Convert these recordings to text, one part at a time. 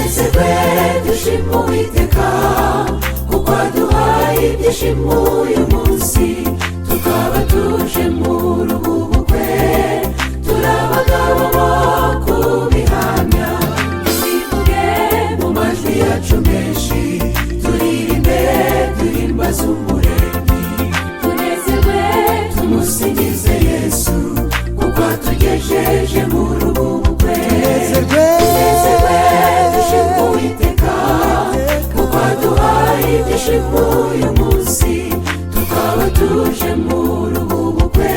tunezerwe dushima Uwiteka kuko aduhaye ibyishimo uyu munsi tukaba tuje muri ubu bukwe turabagabo bo kubihamya tubivuge mu majwi yacu menshi turirimbe duhimbaze Umuremyi tunezerwe tumusingize Yesu kuko atugejeje muri ubu bukwe tunezerwe dushima Uwiteka kuko aduhaye ibyishimo uyu munsi tukaba tuje muri ubu bukwe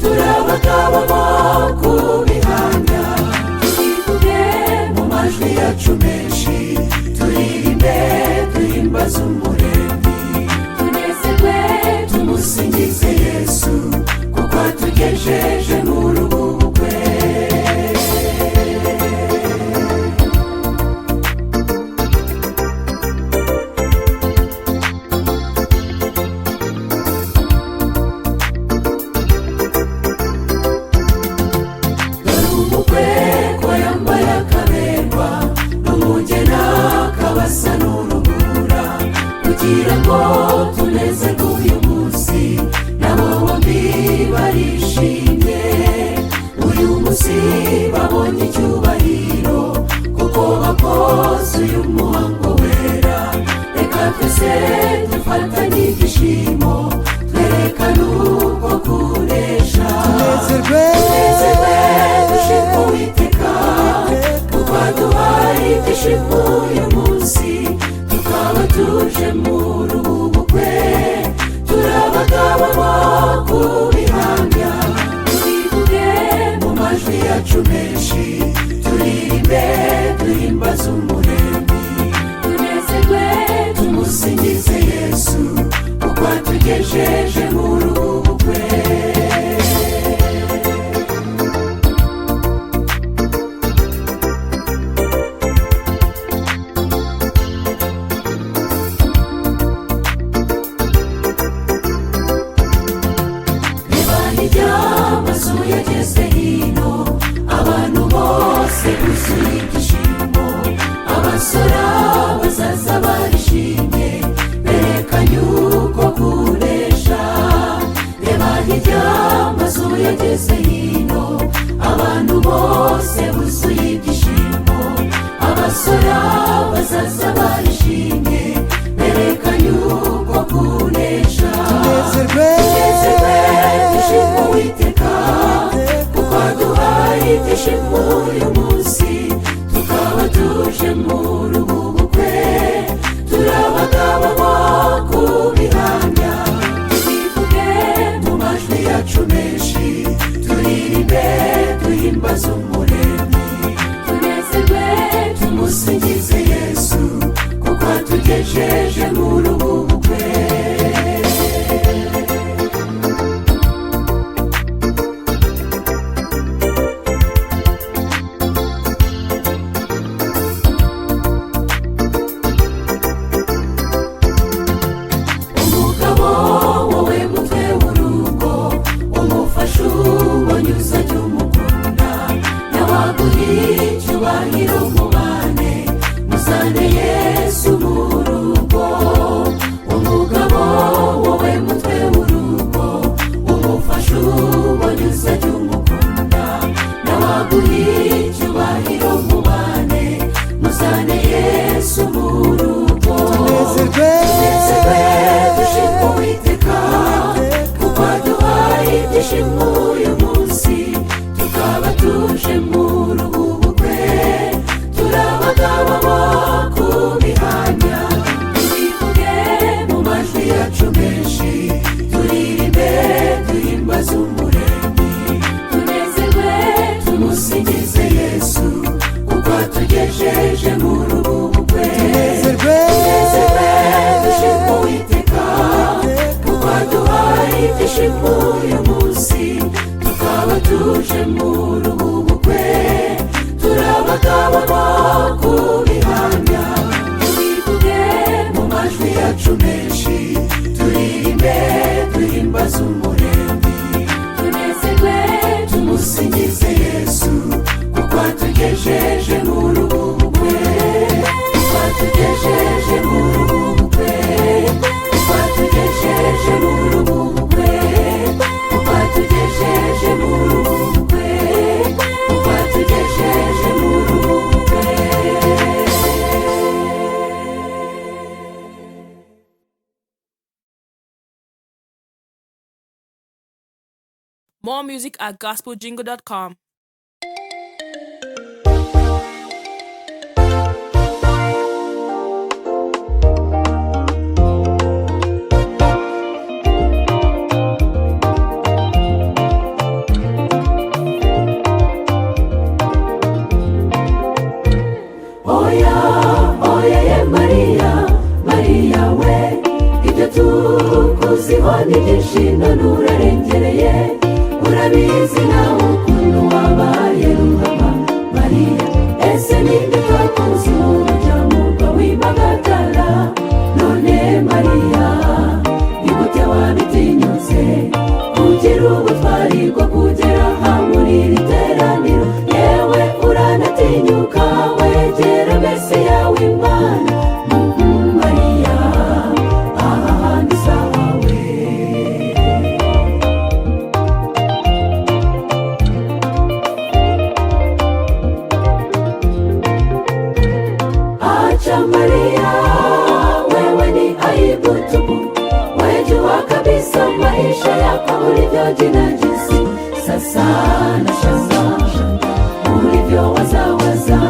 turabagabo bo kubihamya tubivuge mu majwi yacu menshi turirimbe duhimbaze Umuremyi tunezerwe tumusingize Yesu kuko atugejeje muri ubu bukwe. Kugira ngo tunezerwe uyu munsi nabo bombi barishimye uyu munsi babonye icyubahiro kuko bakoze uyu muhango wera reka twese dufatanye ibyishimo twerekane uko kunesha tunezerwe dushima Uwiteka kuko aduhaye ibyishimo uyu munsi tukaba tuje muri ubu bukwe turabagabo bo kubihamya tubivuge mu majwi yacu menshi turirimbe duhimbaze Umuremyi tunezerwe tumusingize Yesu kuko atugejeje muri ubu bukwe. Amazu yageze hino abantu bose buzuye ibyishimo abasora bazaza barishimye berekanye uko kunesha reba hirya amazu yageze hino abantu bose buzuye ibyishimo abasora bazaza barishimye berekanye uko kunesha tunezerwe dushima Uwiteka kuko aduhaye ibyishimo uyu munsi tukaba tuje muri ubu bukwe turabagabo bo kubihamya tubivuge mu majwi yacu menshi turirimbe duhimbaze Umuremyi tunezerwe tumusingize Yesu kuko atugejeje muri ubu bukwe. Icyubahiro mubane muzane Yesu mu rugo umugabo wowe mutwe w'urugo umufasha ubonye uzajya umukunda nawaguha icyubahiro mubane muzane Yesu mu rugo tunezerwe dushima Uwiteka kuko aduhaye ibyishimo uyu munsi tukaba tuje muri ubu turabagabo bo kubihamya tubivuge mu majwi yacu menshi turirimbe duhimbaze Umuremyi tunezerwe tumusingize Yesu kuko atugejeje muri ubu bukwe tunezerwe dushima Uwiteka kuko aduhaye ibyishimo uyu munsi tukaba tuje muri ubu bukwe turabagabo bo kubihamya tubivuge mu majwi yacu menshi turirimbe duhimbaze Umuremyi tunezerwe tumusingize Yesu kuko atugejeje muri ubu bukwe. watugejeje mu rubukwe, watugejeje mu rubukwe, watugejeje mu rubukwe, watugejeje mu rubukwe. More music at gospeljingle.com. Oya ye Mariya, Mariya we, ibyo tukuziho ni byinshi none urarengereye, urabizi nawe ukuntu wabaye ruhama Mariya. Ese ninde twakuzi mu muryango w'Imagadala? None Mariya, ni gute wabitinyutse kugira ubutwari bwo kugera aha muri iri teraniro? Yewe uranatinyuka wegera Mesiya w'Imana. Mariya, aha hantu sahawe. Acha Mariya, wewe ni aibu tupu, wajua kabisa maisha yako ulivyojinajisi. Sasa nashangaa ulivyowazawaza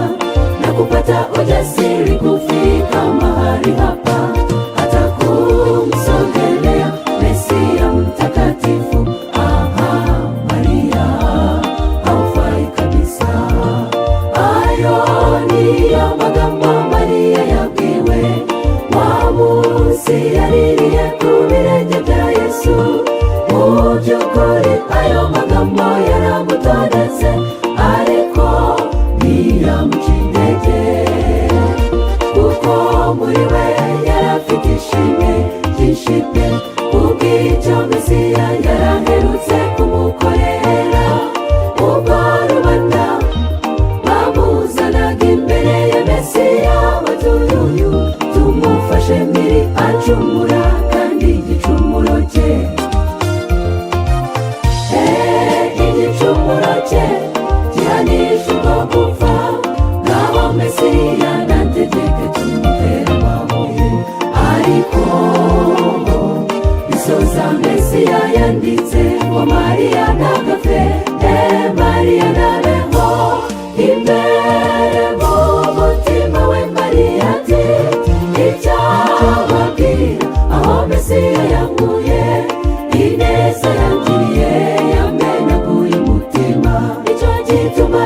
na kupata ujasiri kufika mahali hapa, hata kumsogelea Mesiya mtakatifu. Aha, Mariya, haufai kabisa. Ayo niyo magambo Mariya yabwiwe wa munsi yaririye ku birenge bya Yesu. Mu by'ukuri ayo magambo yaramutondetse, ariko ntiyamuca intege, kuko muri we yarafite ishimwe ryinshi pe. Kubw'icyo Mesiya yaraherutse kumukorera. Ubwo rubanda bamuzanaga imbere ya Mesiya batuye, tumufashe mpiri acumura kandi igicumuro cye, igicumuro cye gihanisha urwo gupfa. Ngaho Mesiya nategeke tumutere amabuye, ariko bisoza Mesiya yanditse ngo Mariya ntagapfe, Mariya nabeho. Imbere mu mutima we Mariya ati icyababwira aho Mesiya yankuye, ineza yangiriye yamenaguye umutima. Nicyo gituma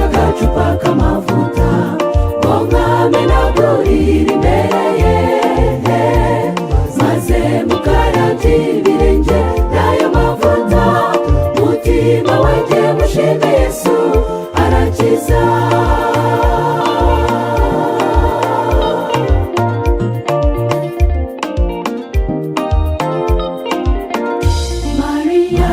agacupa k'amavuta ngo nkamenagurire imbere ye, maze mukarabye ibirenge n'ayo mavuta. Mutima wanjye mushime Yesu arakiza. Mariya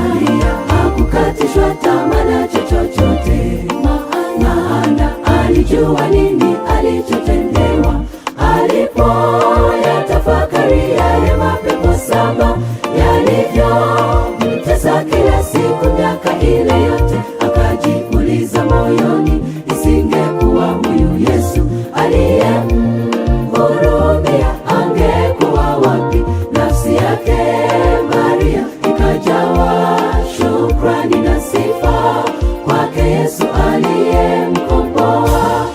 hakukatishwa tamaa na chochote, maana alijua nini alichotendewa. Alipoyatafakari yale mapepo saba yalivyomtesa kila siku miaka ile yote, akajiuliza moyoni, isingekuwa huyu Yesu aliyemhurumia, angekuwa wapi? Nafsi yake Mariya ikajawa shukrani na sifa kwake Yesu aliyemkomboa.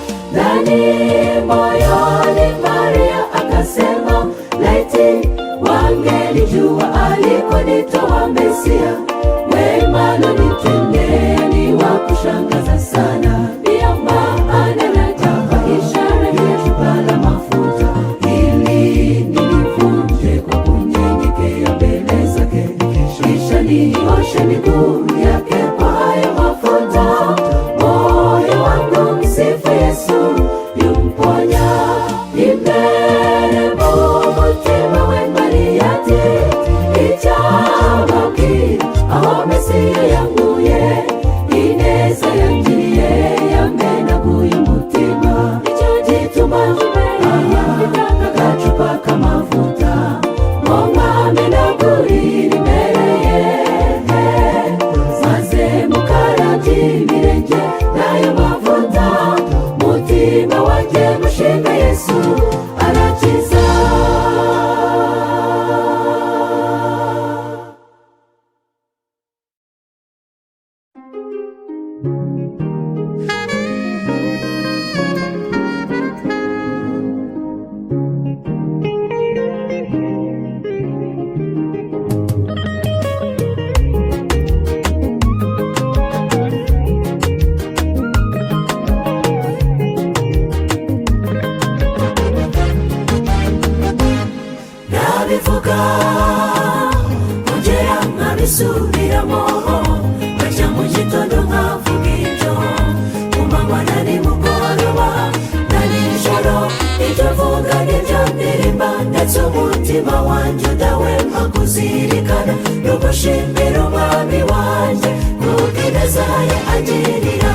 umutima wanjye udahwema kuzirikana no gushimira umwami wanjye kubw'ineza ye agirira.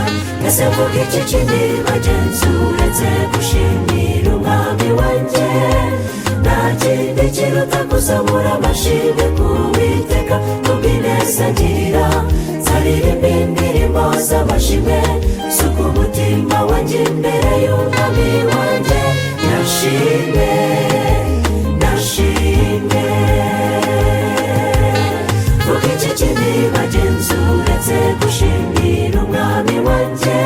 Ese mvuga iki kindi bagenzi uretse gushimira umwami wanjye? Nta kindi kiruta kuzamura amashimwe ku Uwiteka kubw'ineza agirira. Nzaririmba indirimbo z'amashimwe suka umutima wanjye imbere y'umwami wanjye. Nashimwe, nashimwe. Vuga iki kindi bagenzi uretse gushimira umwami wanjye?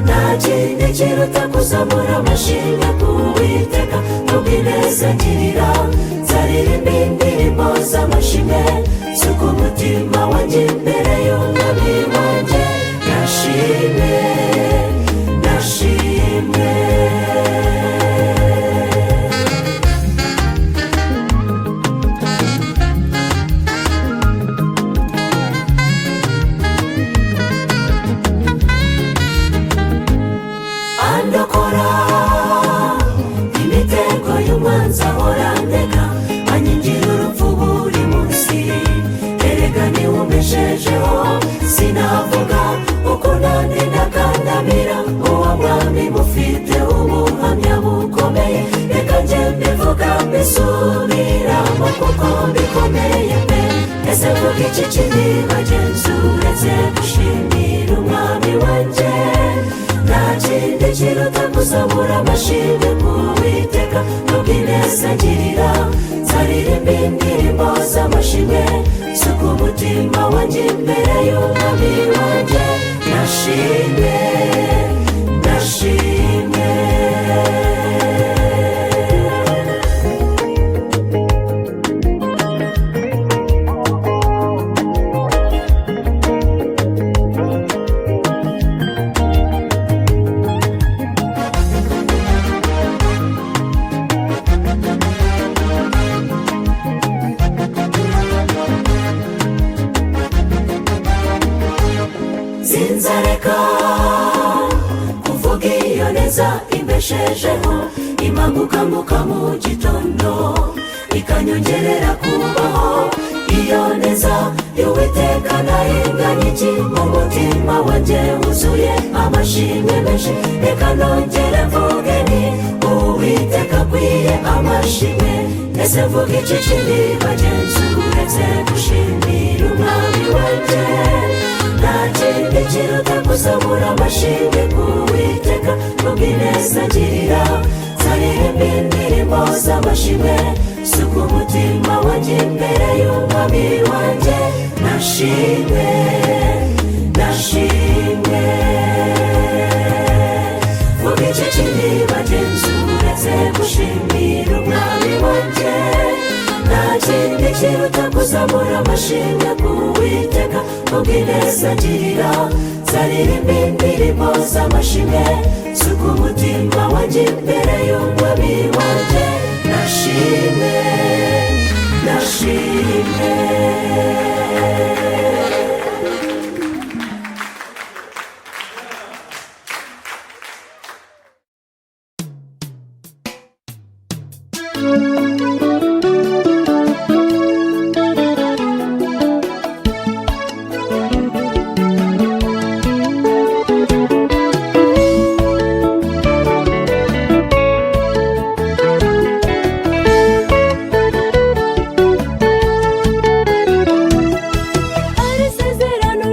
Nta kindi kiruta kuzamura amashimwe ku Uwiteka kubw'ineza agirira. Nzaririmba indirimbo z'amashimwe suka umutima wanjye imbere y'umwami wanjye. Nashimwe, nashimwe. Andokora imitego y'umwanzi ahora andeka, anyingira urupfu buri munsi. Erega niwe umbeshejeho, sinavuga uko nandi ndakandamira. Uwo mwami mufite ubuhamya bukomeye, reka njye mbivuga mbisubiramo kuko bikomeye pe. Ese mvuga iki kindi bagenzi uretse gushimira umwami wanjye? Nta kindi kiruta kuzamura amashimwe ku Uwiteka kubw'ineza agirira. Nzaririmba indirimbo z'amashimwe suka umutima wanjye imbere y'umwami wanjye. Nashimwe, nashimwe. Sinzareka kuvuga iyo neza imbeshejeho, impagukamuka mu gitondo ikanyongerera kubaho. Iyo neza y'Uwiteka nayinganya iki? Mu mutima wanjye wuzuye amashimwe menshi. Reka nongere mvuge ni Uwiteka akwiye amashimwe. Ese mvuga iki kindi bagenzi uretse gushimira umwami wanjye? Nta kindi kiruta kuzamura amashimwe ku Uwiteka kubw'ineza agirira. Nzaririmba indirimbo z'amashimwe suka umutima wanjye imbere y'umwami wanjye. Nashimwe, nashimwe. Vuga iki kindi bagenzi uretse gushimira umwami wanjye? Nta kindi kiruta kuzamura amashimwe ku Uwiteka kubw'ineza agirira. Nzaririmba indirimbo z'amashimwe suka umutima wanjye imbere y'umwami wanjye. Nashimwe, nashimwe. Isezerano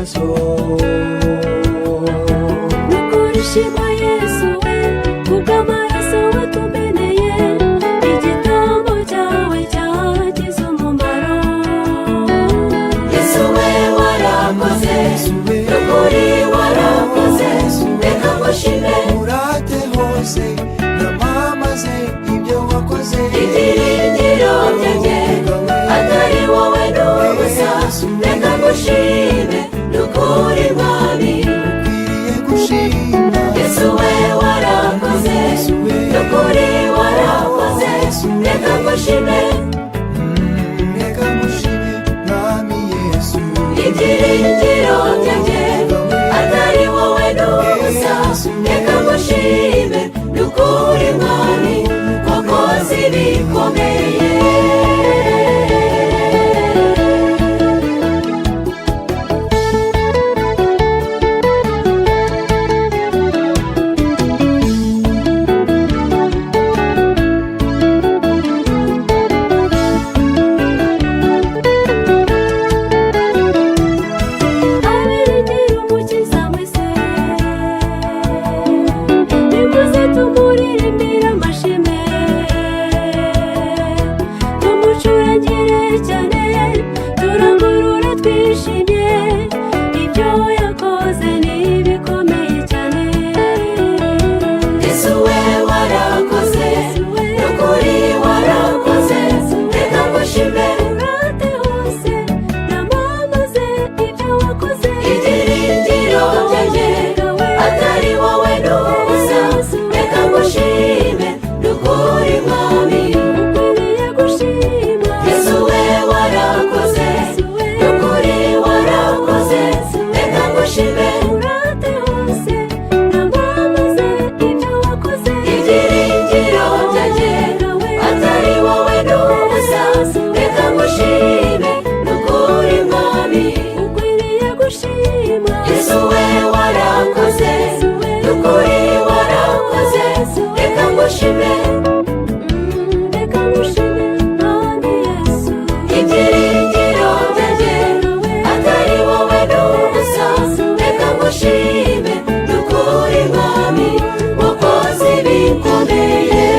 amaso. Nukurishima Yesu we, kubw'amaraso watumeneye, igitambo cyawe cyagize umumaro. Yesu we warakoze, nukuri warakoze, reka ngushime Murate hose namamaze ibyo wakoze. ibyiringiro byanjye atari wowe n'ubusa, reka ngushime nukuri mwami. Ukwiriye gushima Yesu we warakoze, nukuri warakoze, reka ngushime reka ngushime mwami Yesu. ibyiringiro byanjye atari wowe n'ubusa, reka ngushime nukuri mwami, wakoze ibikomeye. Abiringira umukiza mwese, nimuze tumuririmbire amashimwe, tumucurangire cyane, turangurure twishimye, ibyo yakoze ni bikomeye cyane. Yesu we warakoze, nukuri warakoze, reka ngushime urate hose namamaze ibyo wakoze. Ibyiringiro byanjye atari wowe n'ubusa, reka ngushime nukuri mwami, ukwiriye gushima. Yesu we warakoze, nukuri warakoze, reka ngushime urate hose namamaze ibyo wakoze. Ibyiringiro byanjye atari wowe n'ubusa, reka ngushime nukuri mwami, ukwiriye gushima. Yesu we warakoze, nukuri warakoze, reka ngushime reka ngushime mwami Yesu. Ibyiringiro byanjye atari wowe n'ubusa, reka ngushime nukuri mwami, wakoze ibikomeye.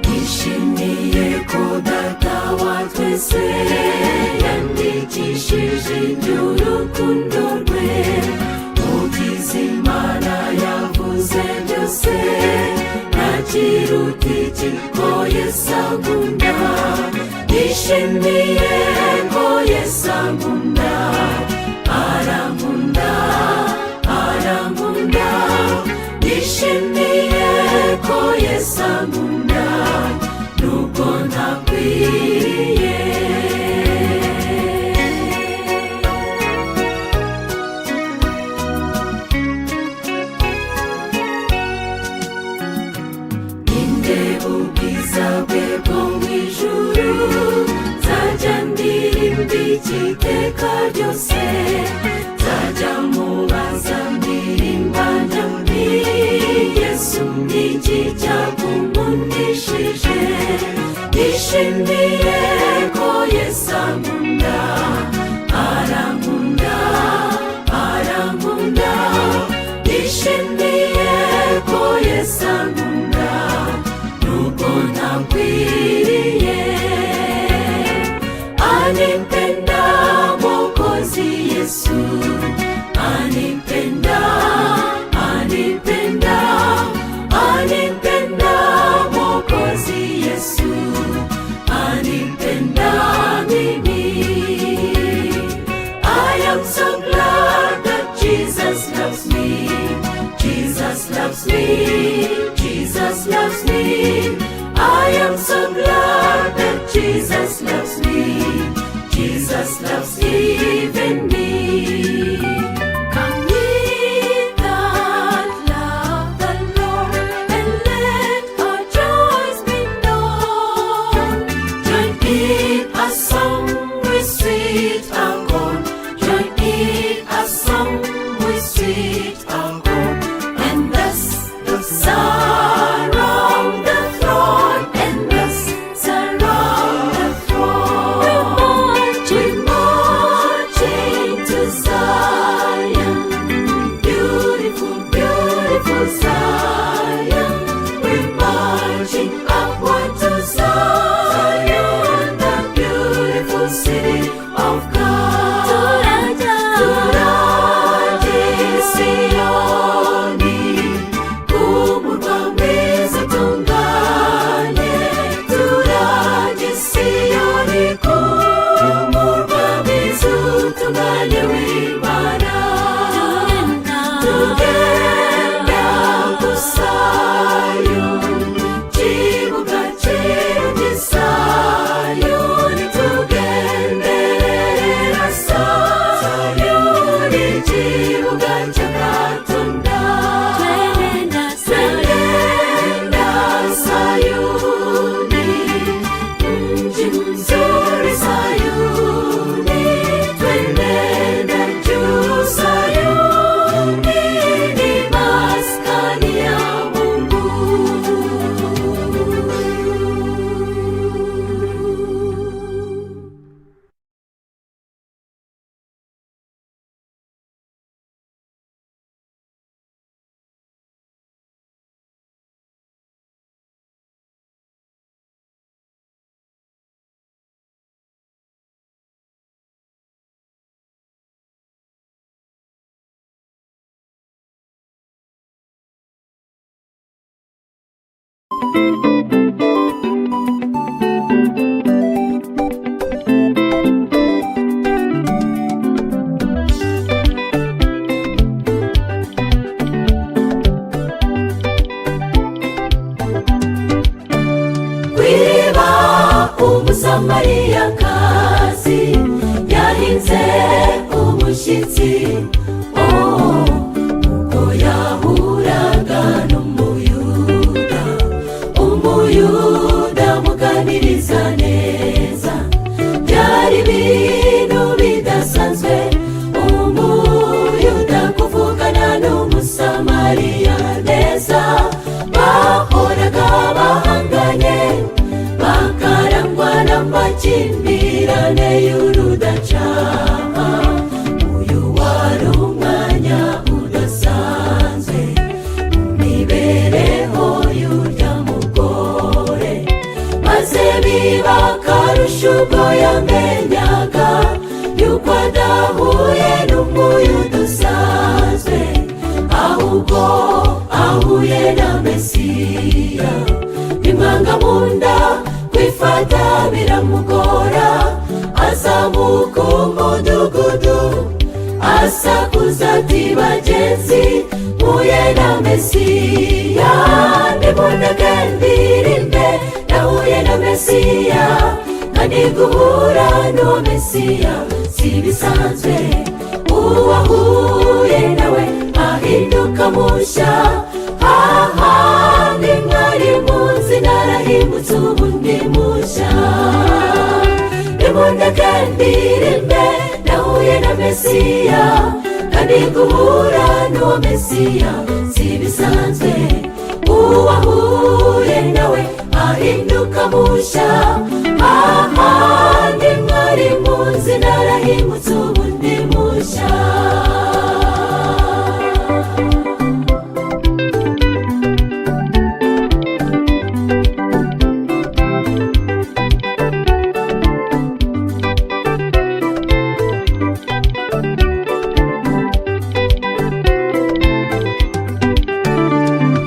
Nishimiye ko data wa twese yandikishije iby'urukundo rwe, mu byiza Imana yavuze byose, ntakiruta iki ko Yesu ankunda. Nishimiye ko Yesu ankunda, arankunda, arankunda. Nishimiye ko Yesu ankunda, nubwo ntakwiriye. Nindeba ubwiza bwe bwo mu ijuru, nzajya ndirimba iteka ryose, nzajya mubaza ndirimba nti Yesu ni iki cyakunkundishije. Nishimiye ko Yesu ankunda, arankunda, arankunda. Nishimiye ko Yesu ankunda, nubwo ntakwiriye. Anipenda Mwokozi Yesu, anipenda, anipenda, anipenda Mwokozi Yesu, anipenda mimi. I am so glad that Jesus loves me, Jesus loves me, Jesus loves me. I am so glad that Jesus loves me, Jesus loves even me. Come ye that love the Lord, and let our joys be known. Join in a song with sweet accord, join in a song kw'iriba umusamariyakazi yahinze umushyitsi, ubwo yahuraga n'umuyuda, umuyuda amuganiriza neza. Byari ibintu bidasanzwe umuyuda kuvugana n'umusamariya neza. Bahoraga bahanganye, bakarangwa n'amakimbirane y'urudacaha. Uyu wari umwanya udasanzwe mu mibereho y'urya mugore, maze biba akarusho ubwo yamenyaga yuko adahuye n'umuyuda usanzwe, ahubwo ahuye na Mesiya. Bimwanga mu nda, kwifata biramugora, azamuka umudugudu asakuza ati bagenzi, mpuye na Mesiya. Nimunege ndirimbe, nahuye na Mesiya. Kandi guhura n'uwo Mesiya si bisanzwe, uwahuye nawe ahinduka mushya. Ahandi mwari munsi narahimutse, ubu ndi mushya. Nimunege ndirimbe, nahuye na Mesiya. Kandi guhura n'uwo Mesiya si bisanzwe, uwahuye nawe ahinduka mushya. Ahandi mwari munsi narahimutse, ubu ndi mushya.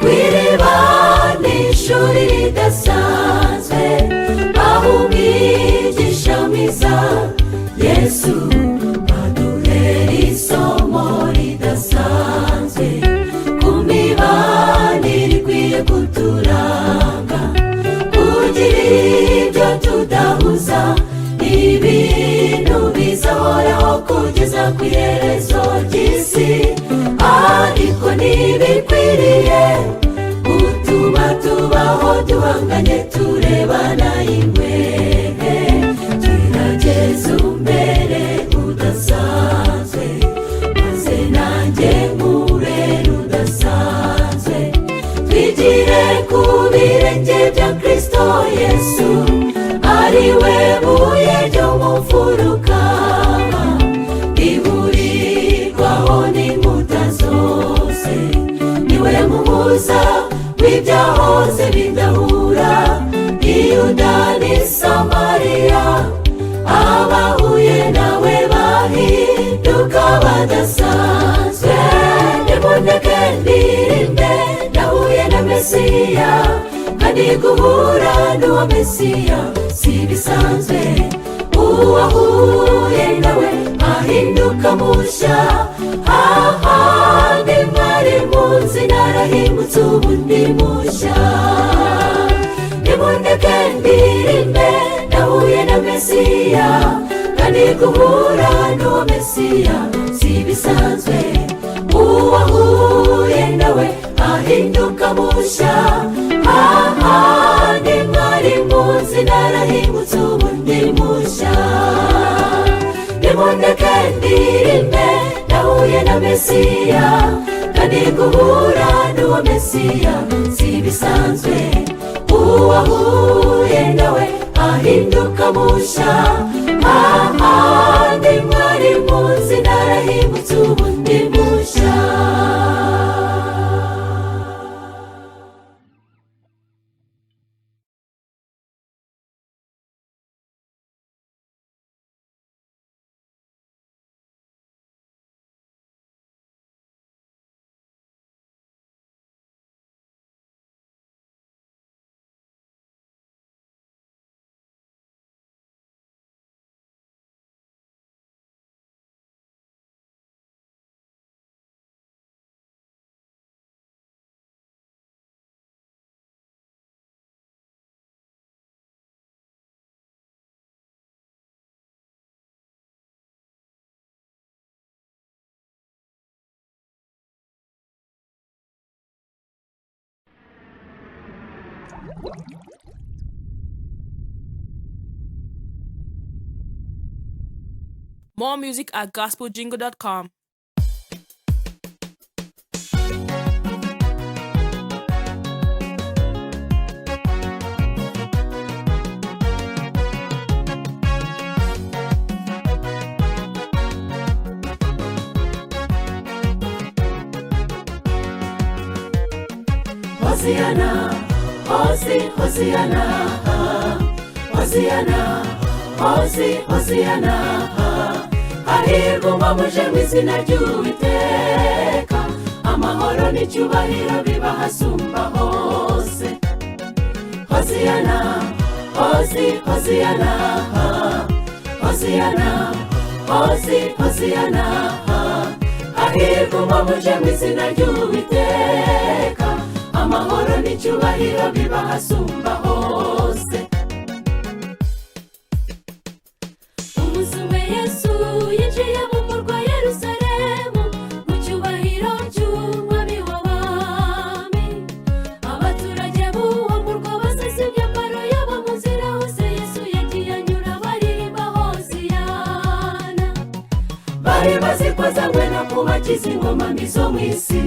Kw'iriba ni ishuri ridasanzwe, aho umwigisha mwiza Yesu aduhera isomo ridasanzwe ku mibanire ikwiye kuturanga. Kugira ibyo tudahuza ibintu bizahoraho kugeza ku iherezo ry'isi, ariko ntibikwiriye gutuma tubaho duhanganye turebana ingwe. Gerageza umbere udasanzwe, maze nanjye nkubere udasanzwe. Twigire ku birenge bya Kristo Yesu, ari we buye ryo mu mfuruka, rihurirwaho n'inkuta zose. Niwe muhuza w'ibyahoze bidahura, Yuda n'i Samariya. Abahuye nawe bahinduka badasanzwe. Nimunege ndirimbe, nahuye na Mesiya. Kandi guhura n'uwo Mesiya si bisanzwe, uwahuye nawe ahinduka mushya. Ahandi mwari munsi narahimutse, ubu ndi mushya. Nimunege ndirimbe, nahuye na Mesiya. Kandi guhura n'uwo Mesiya si bisanzwe, uwahuye nawe ahinduka mushya. Ahandi mwari munsi narahimutse, ubu ndi mushya. Nimunege ndirimbe, nahuye na Mesiya. Kandi guhura n'uwo Mesiya si bisanzwe, uwahuye nawe ahinduka mushya. Ahandi mwari munsi narahimutse, ubu ndi mushya. More music at gospeljingle.com. Hosiana, Hosiana, Hosiana, Hosiana. Hahirwa uba muje mu izina ry'Uwiteka, amahoro n'icyubahiro biba hasumba hose. Hosiana, Hosiana, Hosiana, Hosiana. Hahirwa uba muje mu izina ry'Uwiteka, amahoro n'icyubahiro biba hasumba hose. Umuzume Yesu yinjiye mu murwa Yerusalemu, mu cyubahiro cy'umwami w'abami. Abaturage b'uwo murwa basasa imyambaro yabo mu nzira hose Yesu yagiye anyura baririmba Hosiyana. Bari bazi ko azanywe no kubakiza ingoma mbi zo mu isi,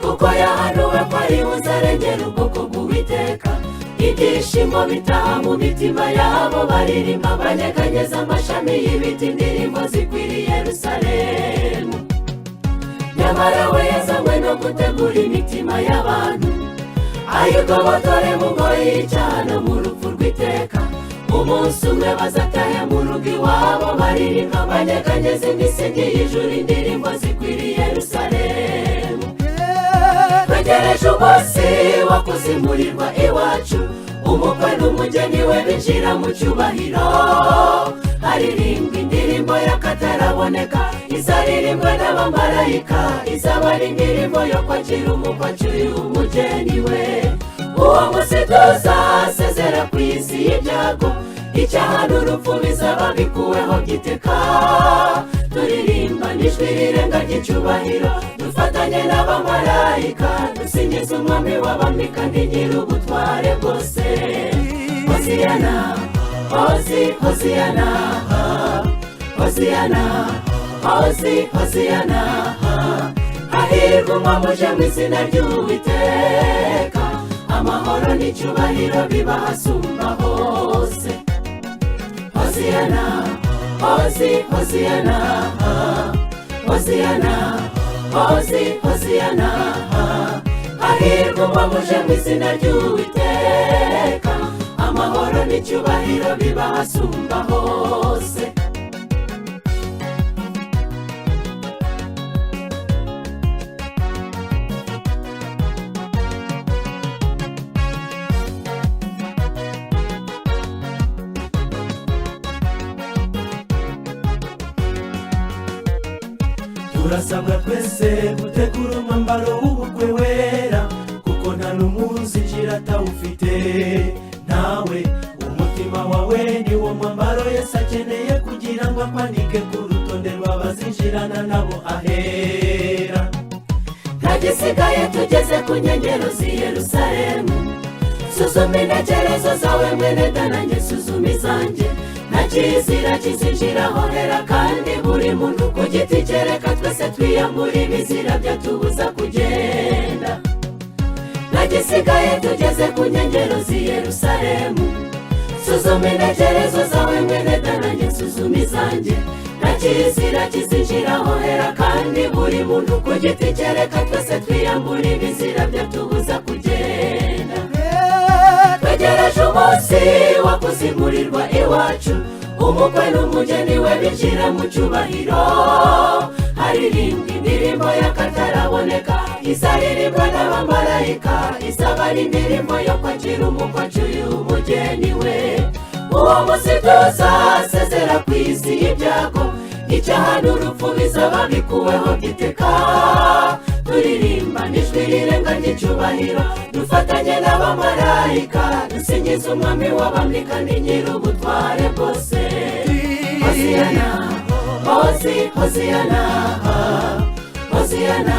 kuko yahanuwe ko ari buzarengera ubwoko bw'Uwiteka. Ibyishimo bitaha mu mitima yabo, baririmba banyeganyeza amashami y'ibiti, indirimbo zikwiriye Yerusalemu. Nyamara we yazanywe no gutegura imitima y'abantu, ayigobotore mu ngoyi y'icyaha no mu rupfu rw'iteka. Umunsi umwe bazatahe mu rugo iwabo, baririmba banyeganyeza imisingi y'ijuru, indirimbo zikwiriye Yerusalemu. Twegereje umunsi wo kuzimurirwa iwacu, umukwe n'umugeni we binjira mu cyubahiro. Haririmbwa indirimbo y'akataraboneka, izaririmbwa n'abamarayika, izaba ari indirimbo yo kwakira umukwe acyuye umugeni we. Uwo munsi tuzasezera ku isi y'ibyago, icyaha n'urupfu bizaba bikuweho giteka. Turirimba n'ijwi rirenga ry'icyubahiro, dufatanye n'abamarayika, dusingiza umwami w'abami kandi nyir'ubutware bwose. Hosiyana, Hosiyana, Hosiyana, Hosiyana. Hahirwa uba muje mu izina ry'Uwiteka, amahoro n'icyubahiro biba hasumba hose. Hosiyana, Hosiyana, Hosiyana, Hosiyana. Hahirwa uba muje mu izina ry'Uwiteka, amahoro n'icyubahiro biba hasumba hose. turasabwa twese gutegura umwambaro w'ubukwe wera, kuko nta n'umuzinjira atawufite. Nawe umutima wawe ni wo mwambaro Yesu akeneye kugira ngo akwandike ku rutonde rw'abazinjirana nabo ahera. Ntagisigaye tugeze ku nkengero z'i Yerusalemu, suzuma intekerezo zawe mwene data, nanjye suzuma izanjye. Nta kizira kizinjiraho hera, kandi buri muntu ku giti cye reka twese twiyambura ibizira byatubuza kugenda. Ntagisigaye tugeze ku nkengero z'i Yerusalemu, suzuma intekerezo zawe mwene data, nanjye suzuma izanjye. Nta kizira kizinjiraho hera, kandi buri muntu ku giti cye reka twese twiyambura ibizira byatubuza kugenda. Twegereje umunsi wo kuzimurirwa iwacu, umukwe n'umugeni we binjira mu cyubahiro. Haririmbwa indirimbo y'akataraboneka, izaririmbwa n'abamarayika, izaba ari indirimbo yo kwakira umukwe acyuye umugeni we. Uwo munsi tuzasezera ku isi y'ibyago, icyaha n'urupfu bizaba bikuweho giteka. Turirimba n'ijwi rirenga ry'icyubahiro, dufatanye n'abamarayika, dusingiza umwami w'abami kandi nyir'ubutware bwose. Hosiyana, Hosiyana, Hosiyana,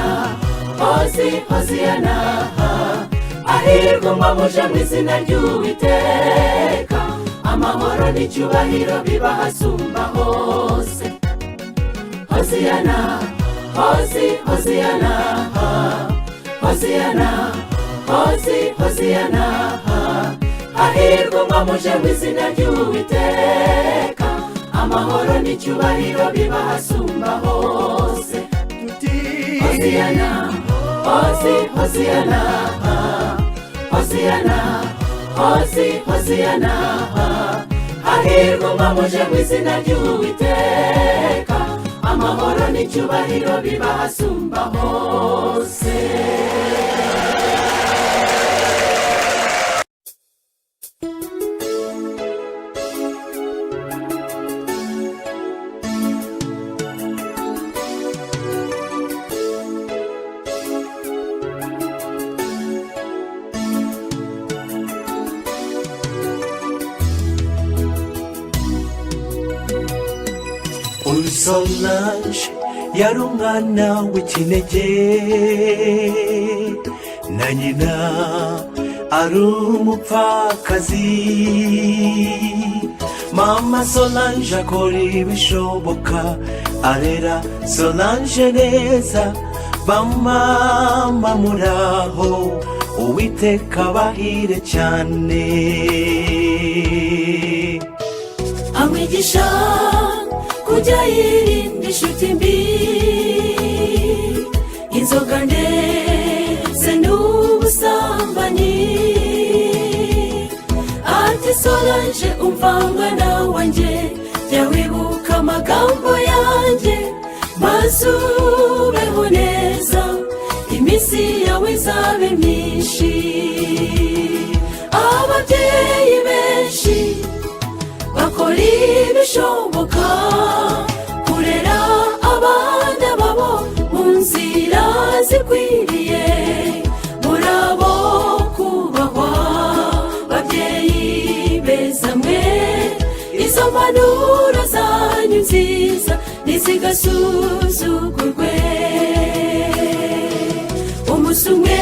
Hosiyana. hahirwa umwamuje mu izina ry'Uwiteka, amahoro n'icyubahiro biba hasumba hose. Hoziyana, Hoziyana, Hoziyana, Hoziyana, hahirwa umwamuje mu izina ry'Uwiteka, amahoro n'icyubahiro biba hasumba hose. Hoziyana, Hoziyana, Hoziyana, Hoziyana, hahirwa umwamuje mu izina ry'Uwiteka, amahoro n'icyubahiro biba hasumba hose. Solange yari umwana w'ikinege, na nyina ari umupfakazi. Mama Solange akora ibishoboka, arera Solange neza. Bamama muraho, Uwiteka abahire cyane. Amwigisha kujya yirinda inshuti mbi, inzoga ndetse n'ubusambanyi. Ati Solange umva mwana wanjye, jya wibuka amagambo yanjye, maze ubeho neza, iminsi yawe izabe myinshi. Ababyeyi benshi bakora ibishoboka kurera abana babo mu nzira zikwiriye. Murabo kubahwa babyeyi beza mwe, izo mpanuro zanyu nziza ntizigasuzugurwe. Umunsi umwe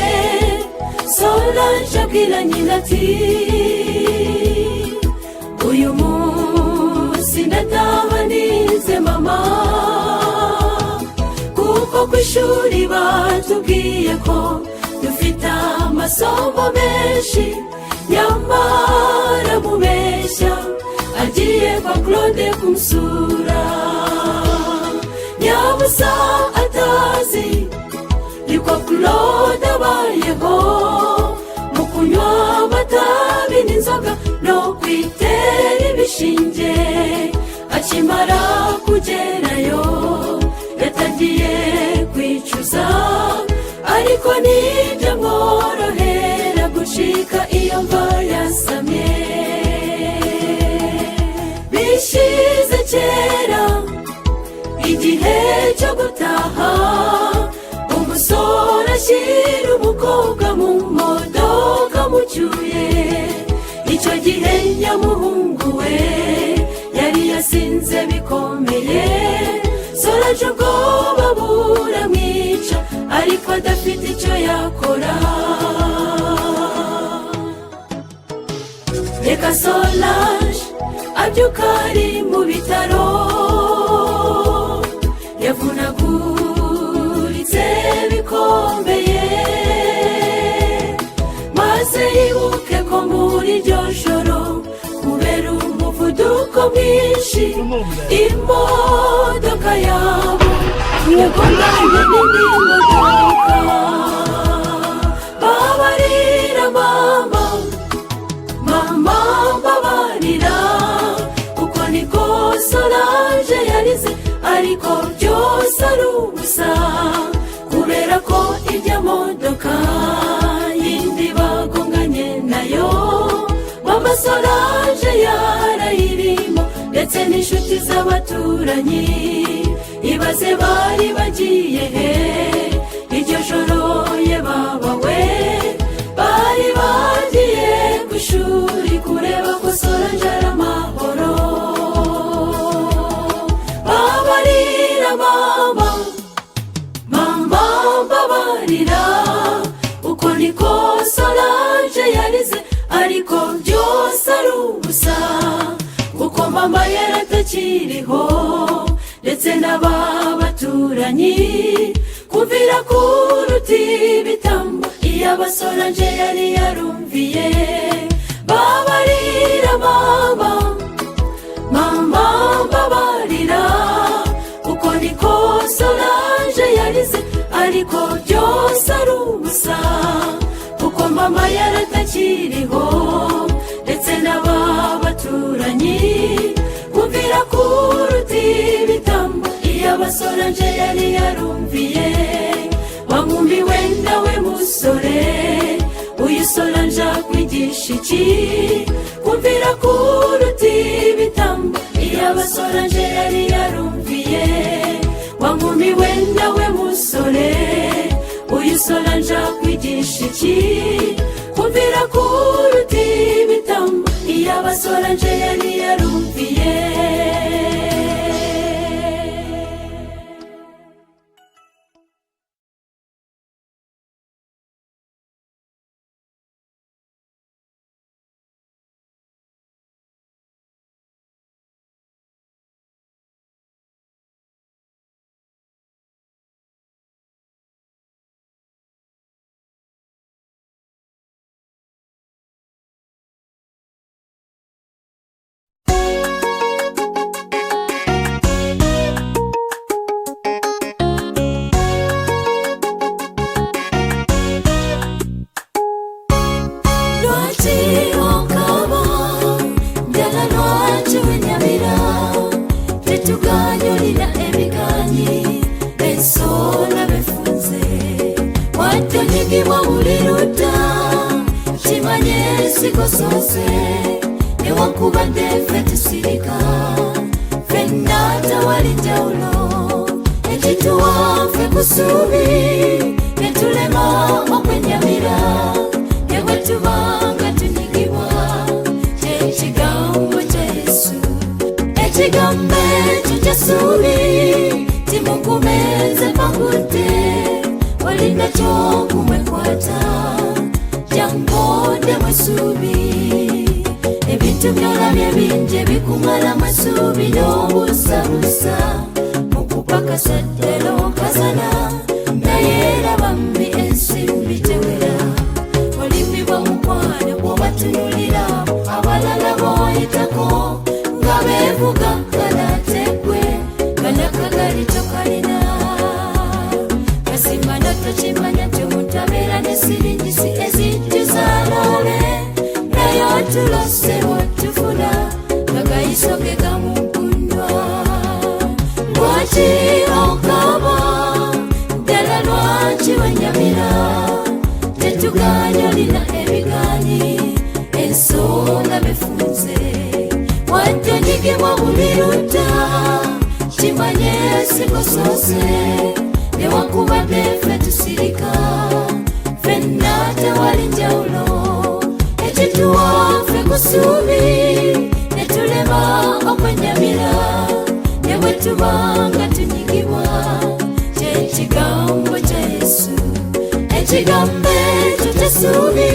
Solange abwira nyina ati, uyu munsi ndataha nize mama, kuko ku ishuri batubwiye ko dufite amasomo menshi. Nyamara mubeshya agiye kwa Claude kumusura, nyabusa atazi yuko Claude abayeho mu kunywa amatabi n'inzoga no kwitera ibishinge. Akimara kugerayo yatangiye kwicuza, ariko ntibyamworohera gucika iyo mva yasamye. Bishize kera igihe cyo gutaha, umusore ashyira umukobwa mu modoka mucyuye. Icyo gihe nyamuhungu we yari yasinze bikomeye. Solange ubwoba buramwica, ariko adafite icyo yakora. Reka Solange abyuka ari mu bitaro, yavunaguritse bikomeye, maze yibuke ko muri iryo joro kubera umuvuduko mwinshi imodoka yabo yagonganye n'indi modoka. Babarira mama, mama mbabarira, uko niko Solange yarize, ariko byose ari ubusa, kubera ko ijya modoka yindi bagonganye nayo mama Solange yarayirimo, ndetse n'inshuti z'abaturanyi. Ibaze bari bagiye he iryo joro, ye baba we, bari bagiye ku ishuri kureba ko Solange ari amahoro. Babarira mama, mama mbabarira, uko niko Solange ntakiriho ndetse n'ababaturanyi kumvira kuruta ibitambo iyo abasoranje yari yarumviye babarira mama mbabarira uko niko Solange yarize ariko byose ari ubusa kuko mama yaratakiriho ndetse n'ababaturanyi kumvira kuruta ibitambo iyo abasoranje yari yarumviye wamwumbi wenda we musore uyu Solange akwigisha iki kumvira kuruta ibitambo iyo abasoranje yari yarumviye wamwumbi wenda we musore uyu Solange akwigisha iki kumvira kuruta ibitambo iyo abasoranje yari yarumviye sikosose ewakuba defete sirika fenata walijaulo ekituwafe kusubi netulema okwenyamira ewetubanga tunyigibwa kyekigambo kya Yesu ekigambo ekyo kyasubi timukumeze pangute walinakyo kumwekwata jangode mwesubi ebintu byolabye bingi bikumala mwesubi n'obusabusa mukupakasa ddala okazana naye era bambi ensimbi tewera olimbibwa mukwano bw'obatunulira abalala b'oyitako nga beevuga galatekwe ganakagali tokalina kasimba notokimanya tyomuntabeera nesiringisi ezijjuzaloole naye otulose bwotufuna gagayiso ge gamukunywa lwaki okaba ddala lwaki wenyamira tetuganya olina ebiganyi ensonga befunze wajjanyigibwa buli ludda kimanye sikosose newakubadde ffe tusirika fenna tewali njawulo ekituwaffe kusuubi netulema okwenyamira ne bwe tubanga tunyigibwa kyekigambo kya Yesu ekigambo ekyo kyasuubi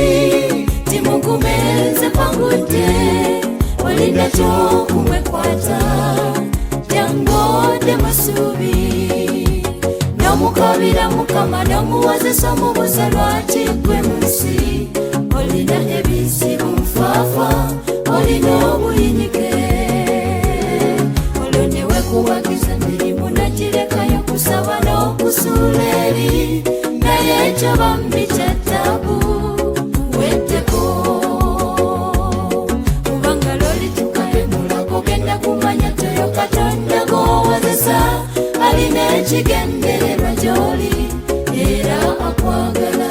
timugumenze pangudde walinakyo kumwekwata jangode mwesuubi nomukabira mukama nomuwozesa omubuza lwaki gwe munsi olina ebizibu nfaafa olina obuyinike olwo ne wekuwagiza mirimu nagirekayo kusaba n'okusuula eri naye ekyo bambi kya ttaabu weddeko kubanga lolitukayo mulago genda kumanya toyo katonda g'owozesa alina ekigendererwa gy'oli era akwagala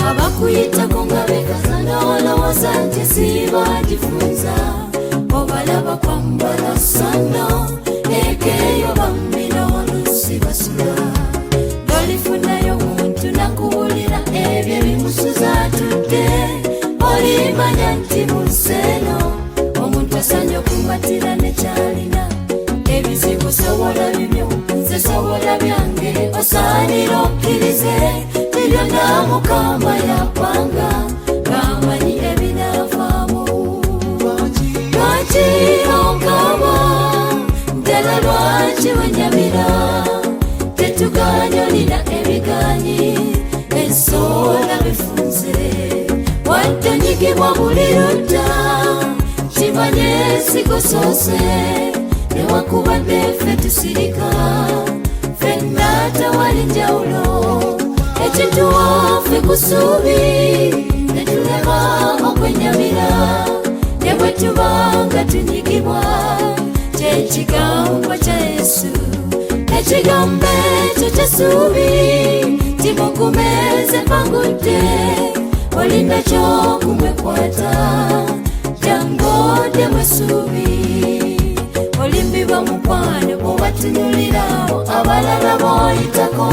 abakuyitako nga bekazana olowooza nti sibagifunza obalaba kwambala sano ekeeyo bambi n'olusi basula lolifunayo muntu mukama yapanga ngamanyi ebinavaamu. Lwaki onkaba ddala lwaki wenyamira? Tetuganya olina ebiganyi ensoola bifunze wadde onyigibwa buli ludda kimanye sikusoose newakubadde ffe tusirika ffenna tewali njawulo ekituwa ffe ku ssuubi netulema okwenyamira ne bwe tuba nga tunyigibwa kyekigambo kya Yesu. Ekigambo ekyo ky'essuubi kimukumeze mpangudde olina ky'okumwekwata jangodde mwessuubi. Olimbibwa mukwano bw'obatunulirawo abalala b'oyitako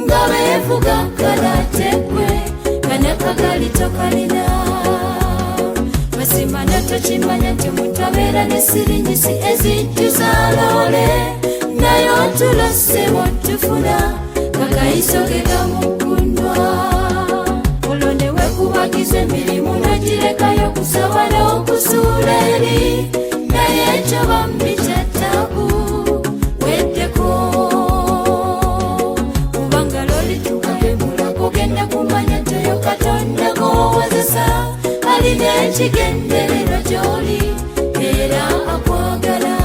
nga beevuga kalatekwe kanakagali tokalina. Mazima natokimanya nti omuntu abeera n'essiringisi ezijjuza loole naye otulo ssebo tufuna kakayiso ge gamukundwa. Olwo ne wekubagiza emirimu nogirekayo kusaba n'okusuula eri naye ekyo bambi kya taabu weddeko kubanga lolitukagemula kugenda kumanya nti oyo Katonda g'owozesa alina ekigendererwa gy'oli era akwagala.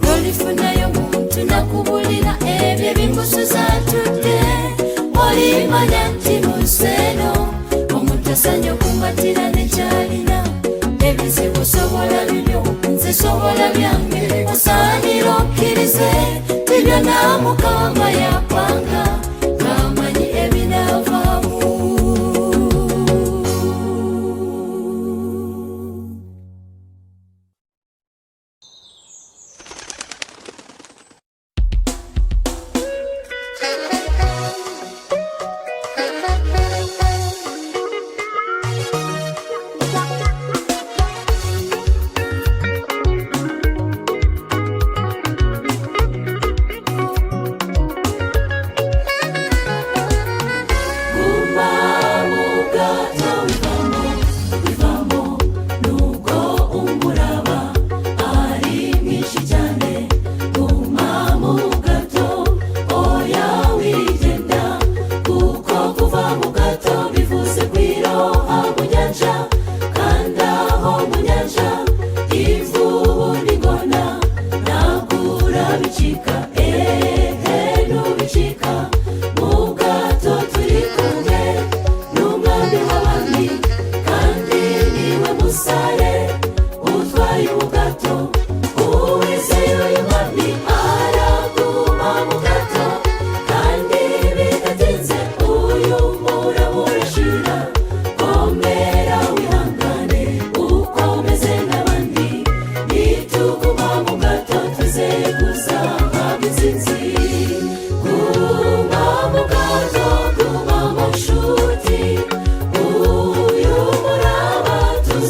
Lwolifunayo muntu nakubulira ebyo ebimusuza atudde olimanya nti mu nsi eno omuntu asanya okumatira nekyalina. Ebizibu sobola bibyo nze sobola byange osaanira okkirize ti byonna mukama yapanga ngamanyi ebinavaamu.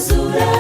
Sura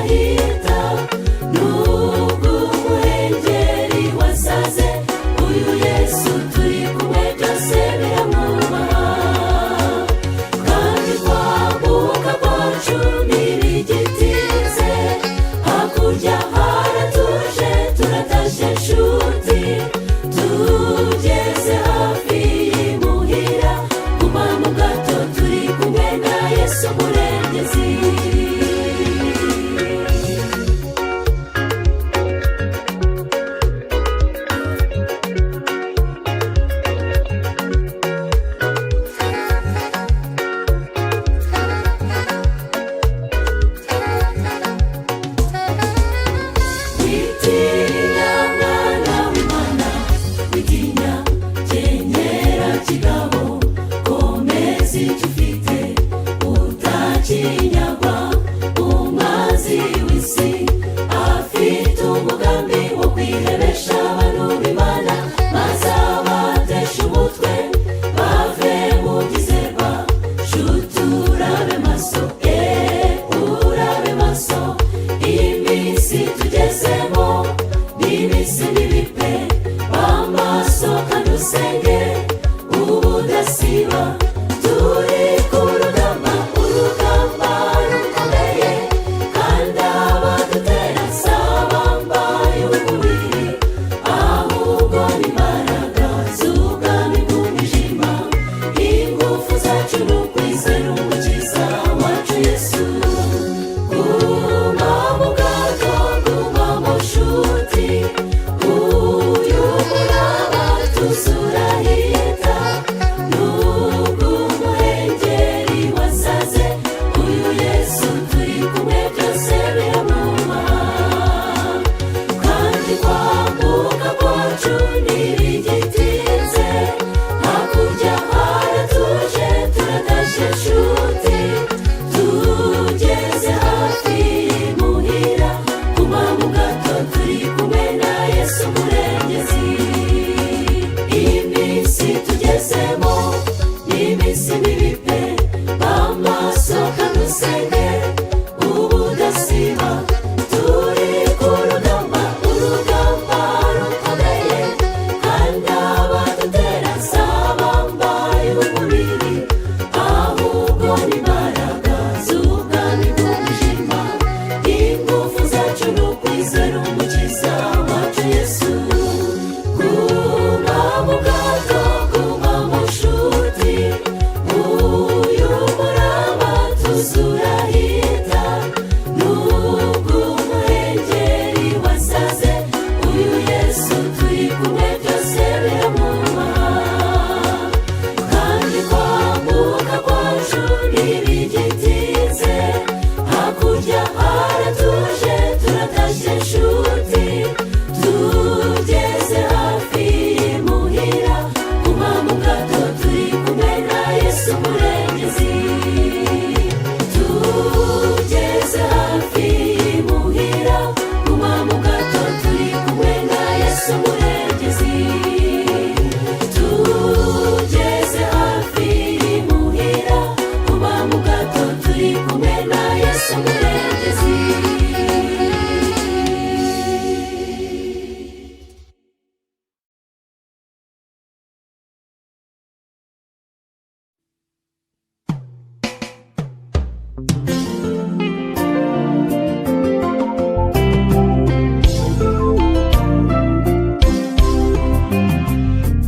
Yesu murengezi.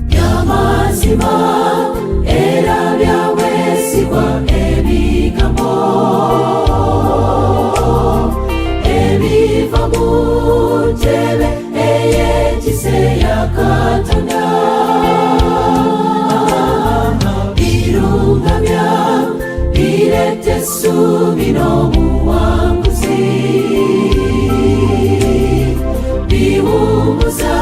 Byamazima era byawesigwa ebigambo ebiva mu ntebe ey'ekise ya Katonda. Birungamya birete essuubi n'obuwanguzi, biwummuza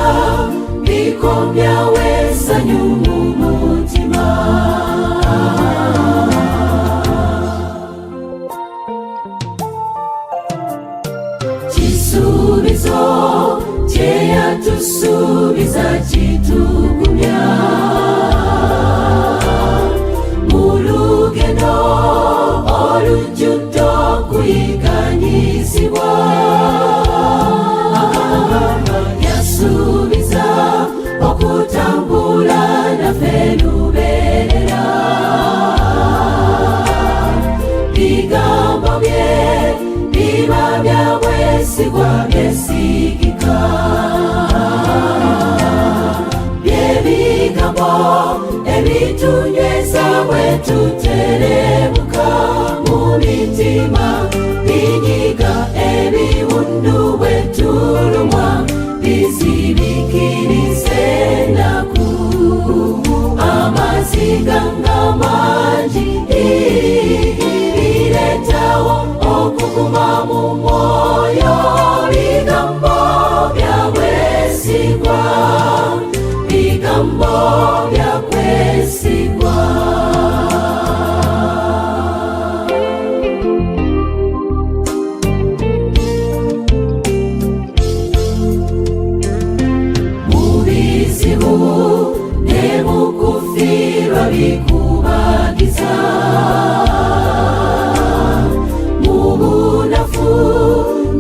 bikomyawo essanyu mu mutima. Kisuubizo kye yatusuubiza kitugumya mu lugendo olujjudde okuyiganyizibwa. Yasuubiza okutambula naffe lubeerera. Bigambo bye biba bya bwesigwa byesigika. Bye bigambo ebitunyweza bwe tuterebuka mu mitima. Binyiga ebiwundu bwe tulumwa, bizibikirize ennaku. Amaziga ng'amangi bireetawo okuguma mu mwoyo. Bigambo bya bwesigwa, bigambo bya kwesigwa. Mu bizibu ne mu kufiirwa bikubagiza, mu bunafu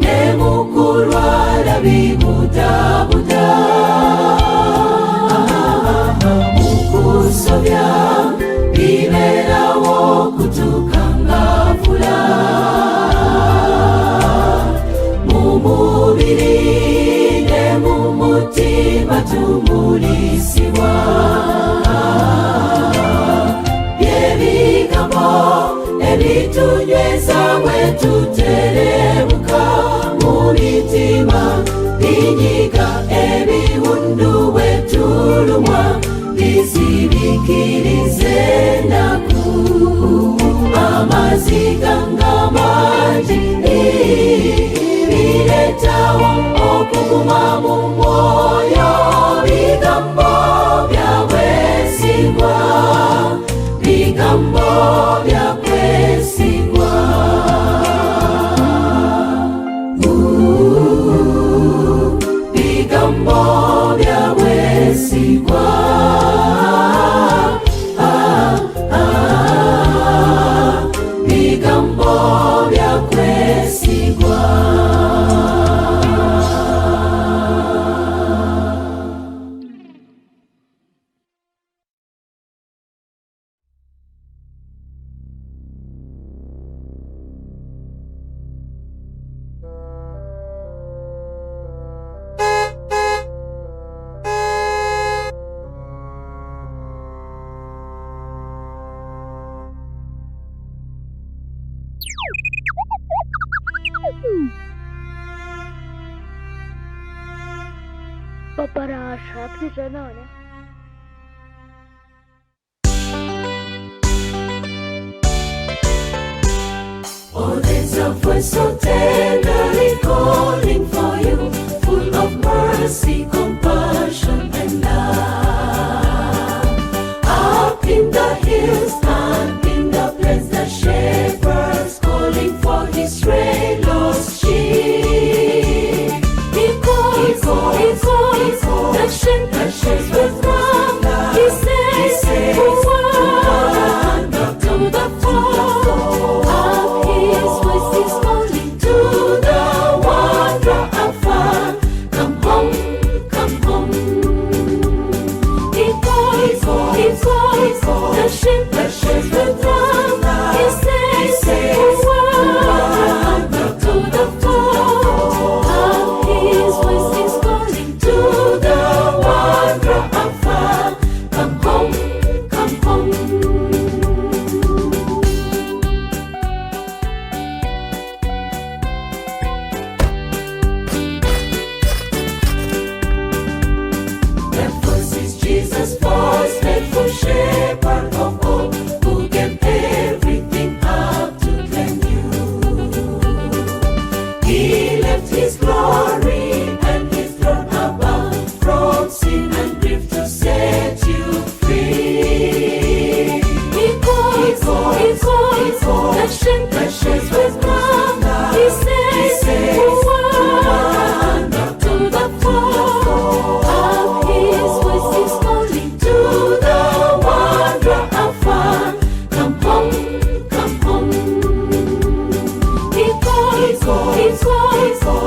ne mu kulwala bibudabuda, mu kusobya bibeerawo kutukangavula, mu mubiri ne mu mutima tumulisibwa. Bye bigambo ebitunyweza bwe tuterebuka mu mitima. Binyiga ebiwundu bwe tulumwa, bizibikirize ennaku. Amaziga ng'amangi bireetawo okuguma mu mwoyo. Bigambo bya bwesigwa, bigambo bya kwesigwa. Bigambo bya bwesigwa. Bigambo bya kwesigwa. Paparasha prigionione. Oh, there's a voice so tenderly calling for you, full of mercy, compassion, and love. Up in the hills and in the plains, the shepherds calling for his stray lost sheep. He calls, the shepherds will come. He says, forward to the fold. His voice is calling. He left his glory and his throne above, from sin and grief to set you free. He calls the shapeshifters with love. He says, who wander to the fall of his voice is calling to the wanderer afar. Come home, come home. He calls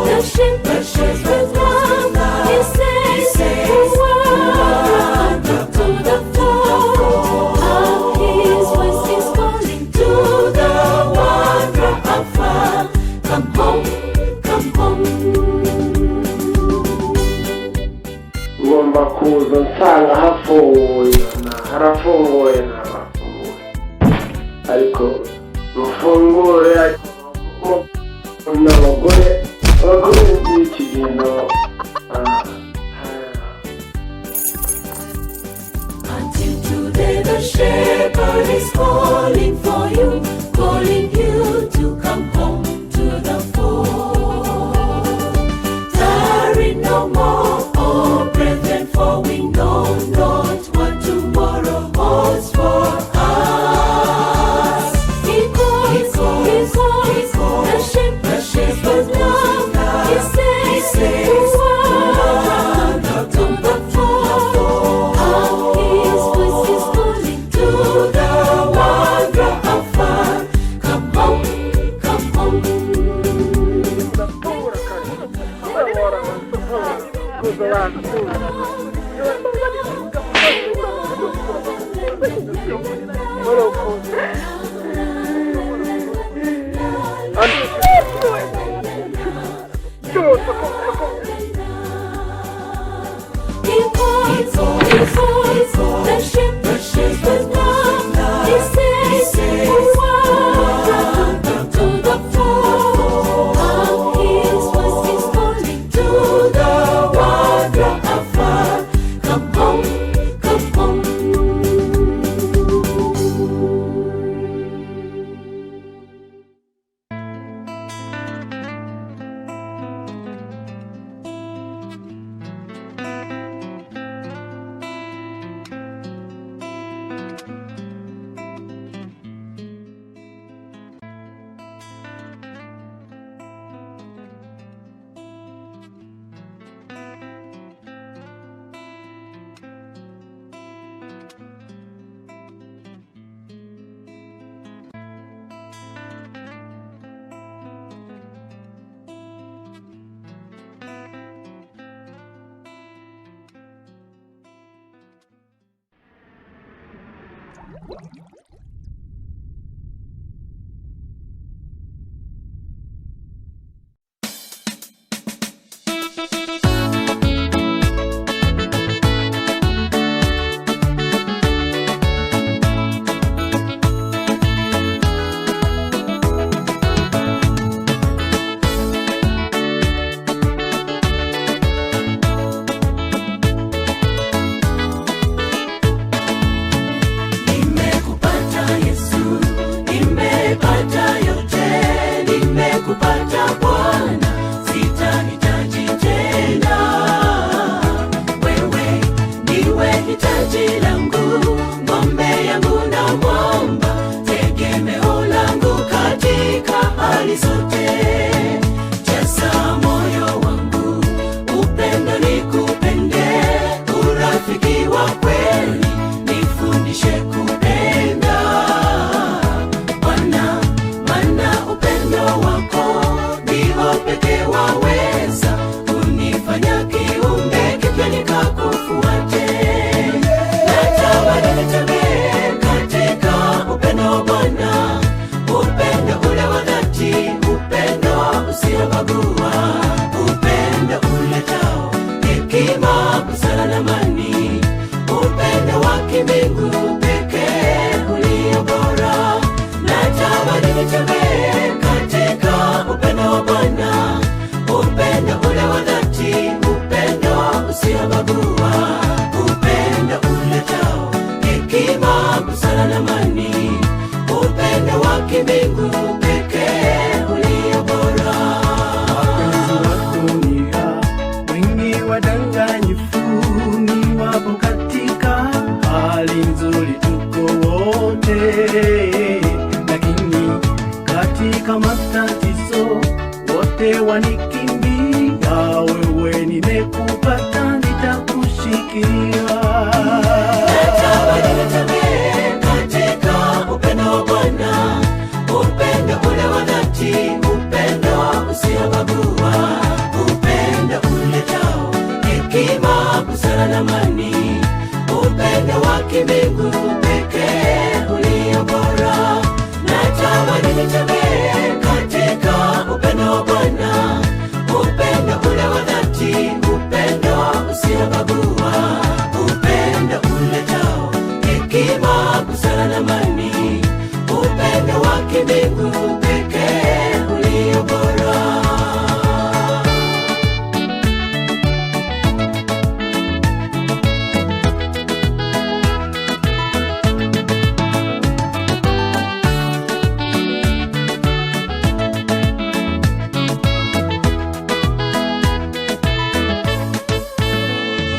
the shapeshifters with love. He says, who wander to the fall of his voice is calling to the wanderer afar. Come home, come home. ngomba kuza nsanga hafunguye harafunguye ntabafunguye ariko mufungure n'abagore b'iki kintu Until today the shepherd is calling for you, calling you to come home to the fold. Tarry no more, oh brethren, for we know not what tomorrow holds for us. He calls the shepherd love. He says, who wander to the fold of his voice is calling to the wanderer afar. Come home, come home. He calls the shepherds with love. He says, who wander to the fold of his voice is calling to the wanderer afar. Come home, come home. wote wanikimbia, wewe nimekupata, nitakushikia. Natamani nitembee katika upendo wa Bwana, upendo ule wa dhati, upendo usiobagua, upendo uletao hekima, busara na amani, upendo wa kimbingu pekee ulio bora. Natamani nitembee katika upendo wa Bwana, upendo ule wa dhati, upendo usiobagua, upendo uletao hekima, busara na amani, upendo wa kimbingu pekee ulio bora.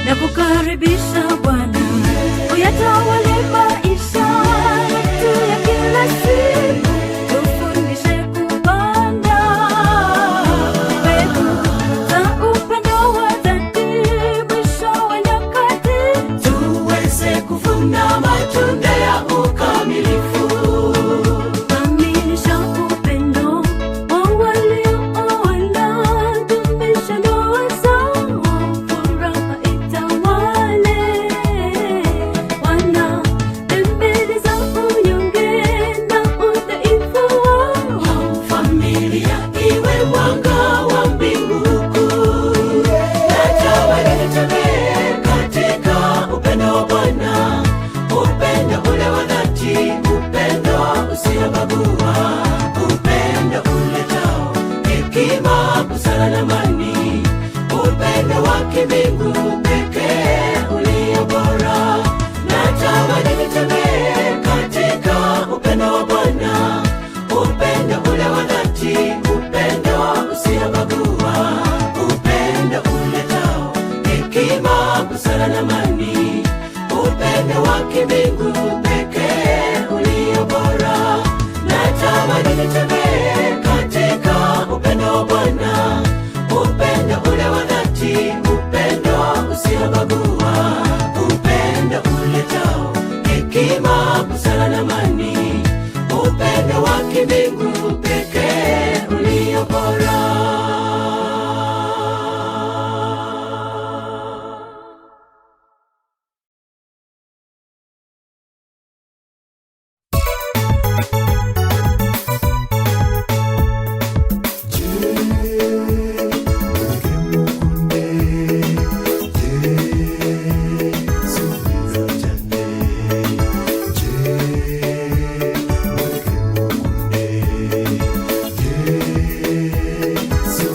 Nakukaribisha Bwana, uyatawale maisha yetu ya kila siku, tufundishe kupanda mbegu za upendo wa dhati, mwisho wa nyakati tuweze kuvuna matunda ya ukamilifu. kamilisha upendo wa waliooana, dumisha ndoa zao, furaha itawale. Wana dembele za unyonge na udhaifu wao, Familia iwe mwanga wa mbingu kuu. Natamani nitembee katika upendo wa Bwana, upendo ule wa dhati, upendo usiobagua, upendo uletao hekima, busara na amani, upendo wa kimbingu pekee ulio bora. Natamani nitembee katika upendo wa Bwana, upendo ule wa dhati, upendo usiobagua, upendo uletao hekima, busara na amani, upendo wa kimbingu pekee ulio bora. Natamani nitembee katika upendo wa Bwana, upendo ule wa dhati, upendo usiobagua, upendo uletao hekima, busara na amani, upendo wa kimbingu pekee ulio bora. So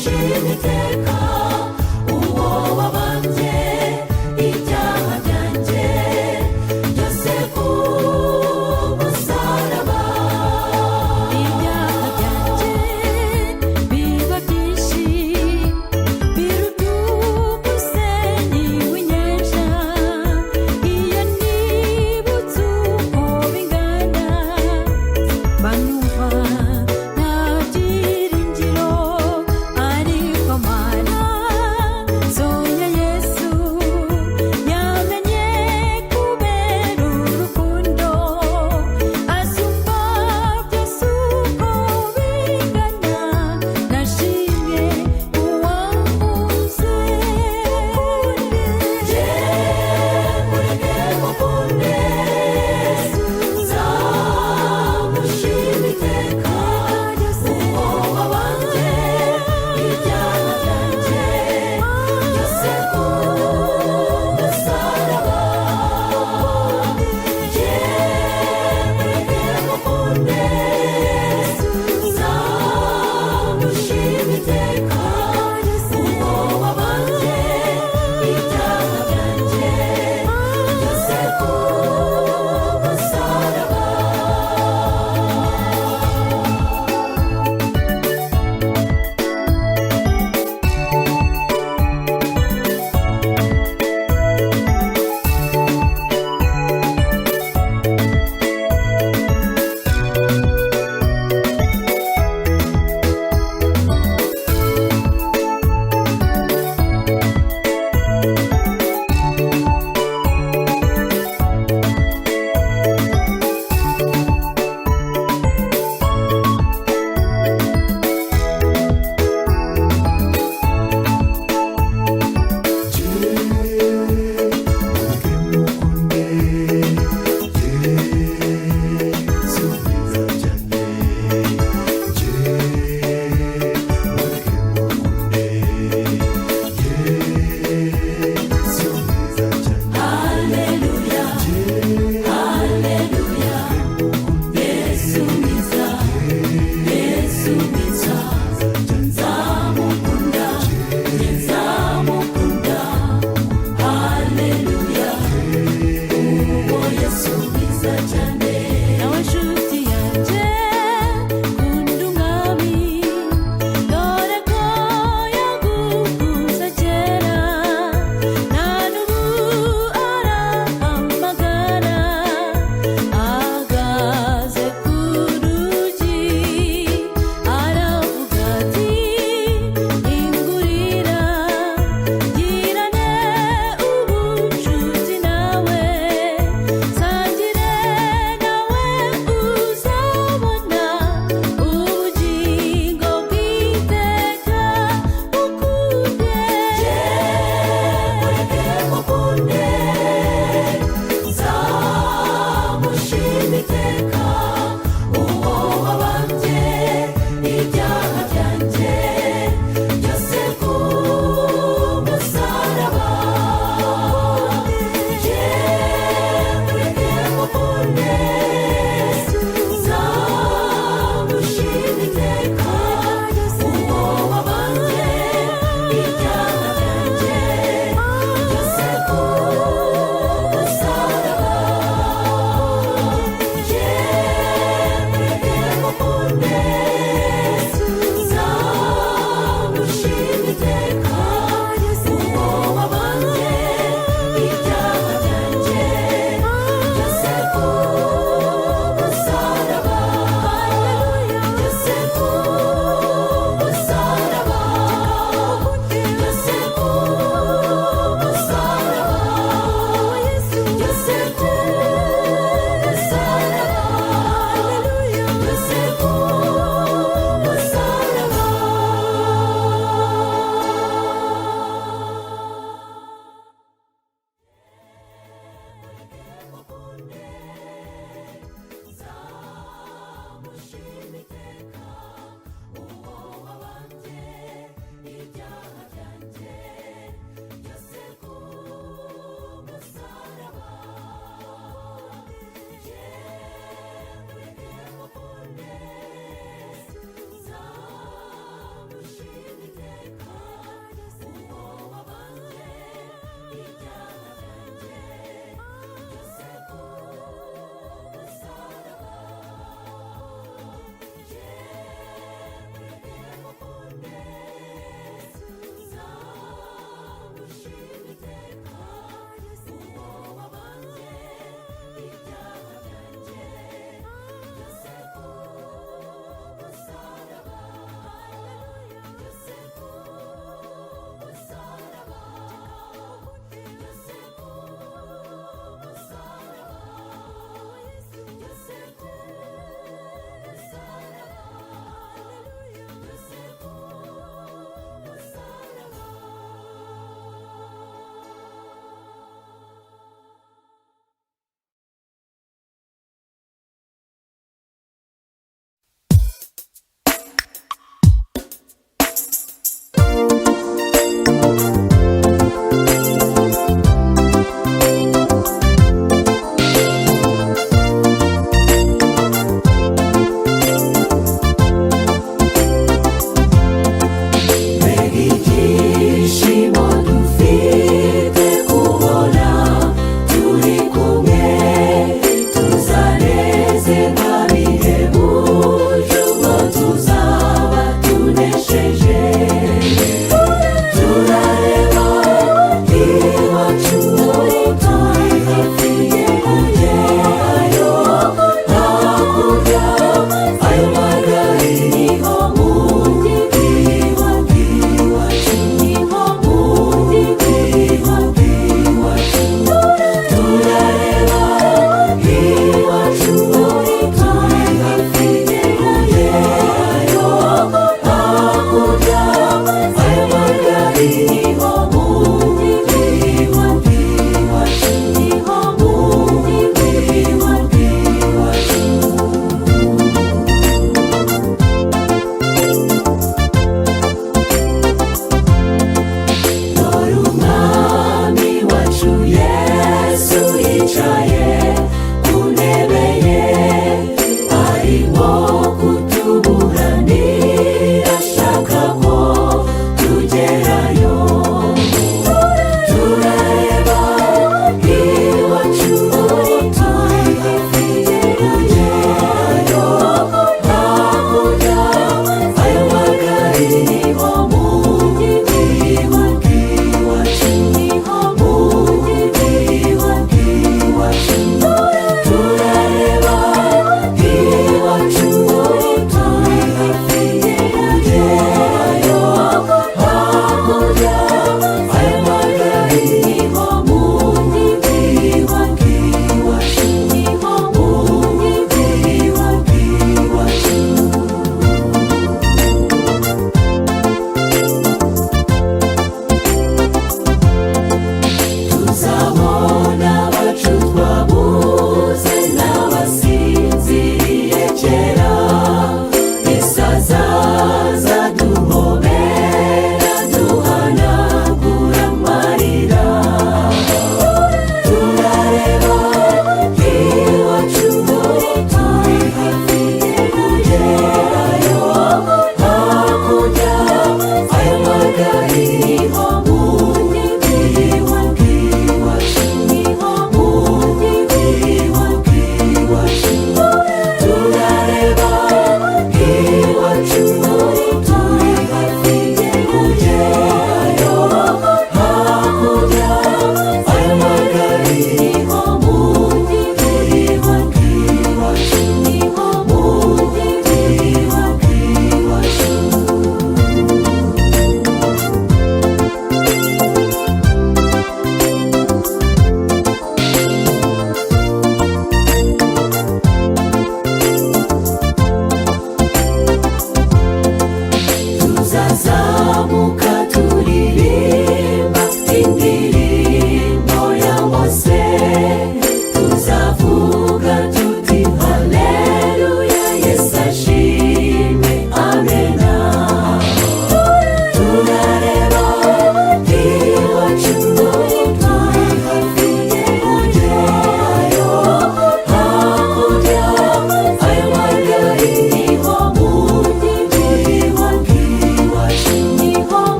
gushira iteka uwo wabambye ibyaha byanjye byose ku musaraba. ibyaha byanjye biba byinshi biruta umusenyi w'inyanja, iyo nibutse uko bingana banumva nta byiringiro, ariko Mana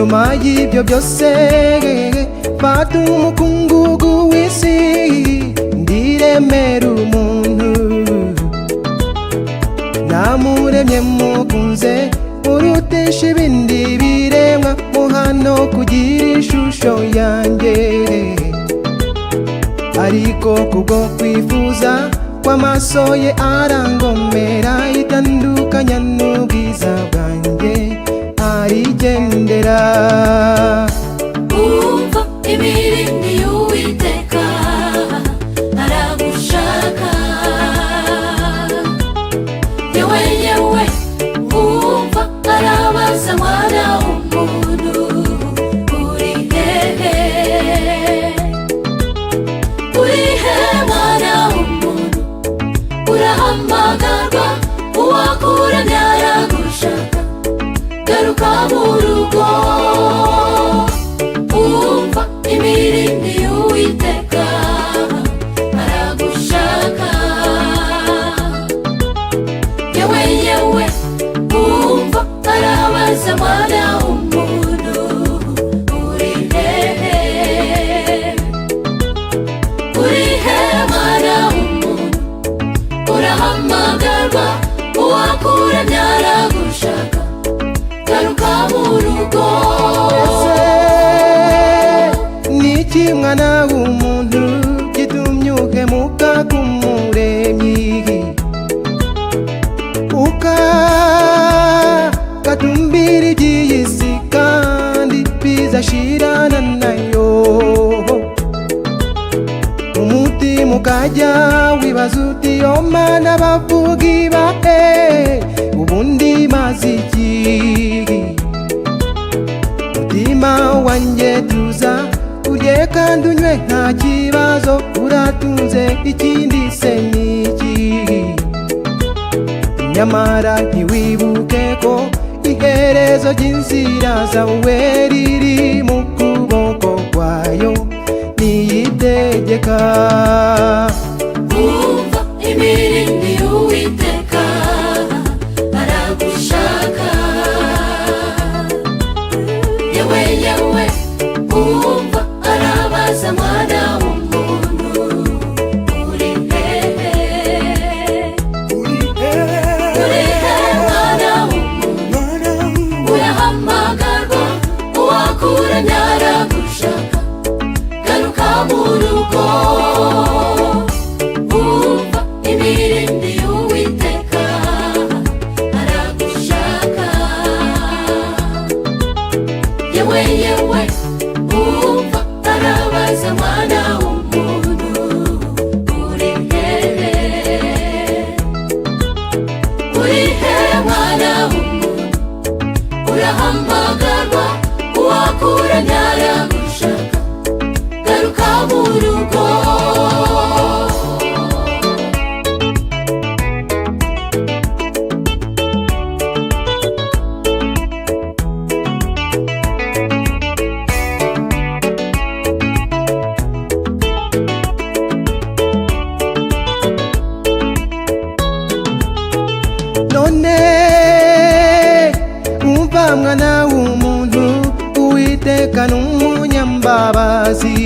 nyuma y'ibyo byose fata umukungugu w'isi ndiremera umuntu namuremye mukunze urutisha ibindi biremwa muhano kugira ishusho yanjye ariko kubwo kwifuza kw'amaso ye arangomera itandukanya n'ubwiza bwanjye arigendera umva imirindi y'Uwiteka aragushaka yewe yewe umva arabaza mwana w'umuntu uri hehe mwana w'umuntu urahamagarwa uwakuranye aragushaka garuka mu rugo umva imirindi y'Uwiteka aragushaka yewe yewe umva arabaza mwana w'umuntu uri hehe mwana w'umuntu urahamagarwa uwakuranye aragushaka garuka mu rugo niki mwana w'umuntu gitumye uhemuka k'umuremyi ukagatumbira iby'iyi si kandi bizashirana nayo umutima ukajya wibaza uti yo mana bavuga ibahe ubundi maze iki mutima wanjye tuza urye kandi unywe nta kibazo uratunze ikindi se niki nyamara ntiwibuke ko iherezo ry'inzira zawe riri mu kuboko kwayo niyitegeka umva imirindi y'Uwiteka aragushaka yewe yewe umva arabaza mwana w'umuntu uri hehe mwana w'umuntu urahamagarwa uwakuranye aragushaka garuka mu rugo umva imirindi y'Uwiteka aragushaka yewe yewe umva arabaza mwana w'umuntu uri hehe mwana w'umuntu urahamagarwa uwakuranye aragushaka garuka mu rugo none umva mwana w'umuntu Uwiteka n'umunyambabazi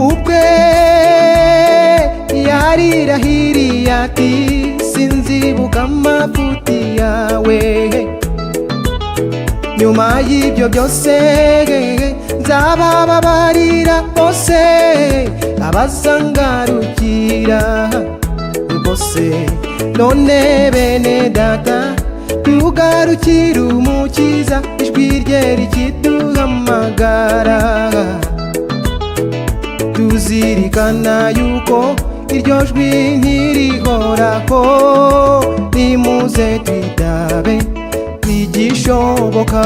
ubwe yarirahiriye ati sinzibuka amafuti yawe nyuma y'ibyo byose nzabababarira bose abazangarukira bose none bene data tugarukire umukiza ijwi rye rikiduhamagara tuzirikana yuko iryo jwi ntirihoraho nimuze twitabe twigishoboka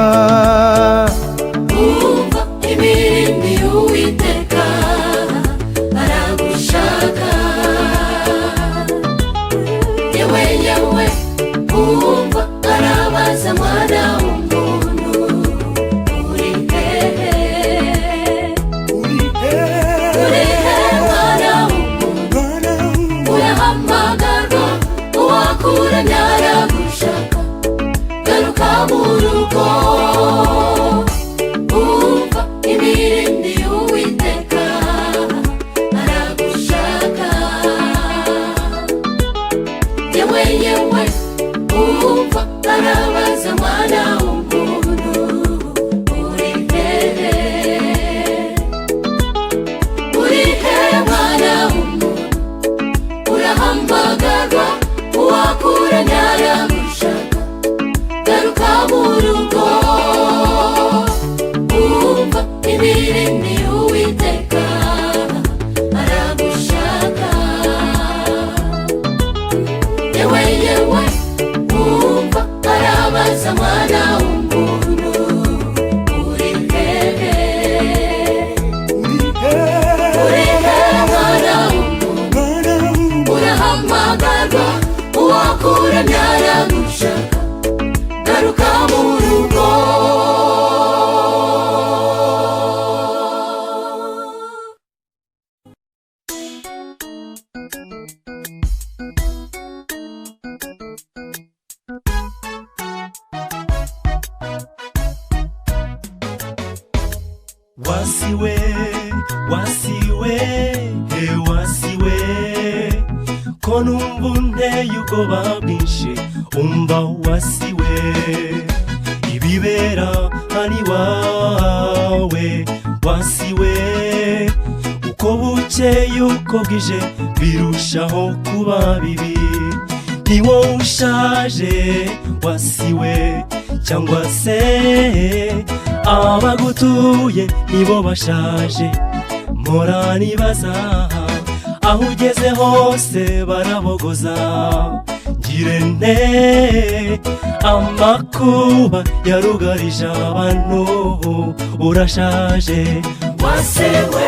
umva imirindi y'Uwiteka aragushaka yewe yewe umva arabaza mwana w'umuntu uri hehe mwana w'umuntu urahamagarwa uwakuranye aragushaka garuka mu rugo wirinde Uwiteka aragushaka. Yewe yewe umva arabaza mwana w'umuntu uri hehe mwana w'umuntu urahamagarwa uwakuremye aragushaka garuka mu rugo. Wasiwe, wasiwe, wasiwe, ko numva unteye ubwoba bwinshi, umva wasiwe, ibibera hano iwawe, wasiwe, uko bukeye uko bwije birushaho kuba bibi, ni wowe ushaje wasiwe, cyangwa se abagutuye nibo bashaje. Mpora nibaza aho ugeze hose barabogoza, ngire nte amakuba yarugarije abantu, urashaje wasiwe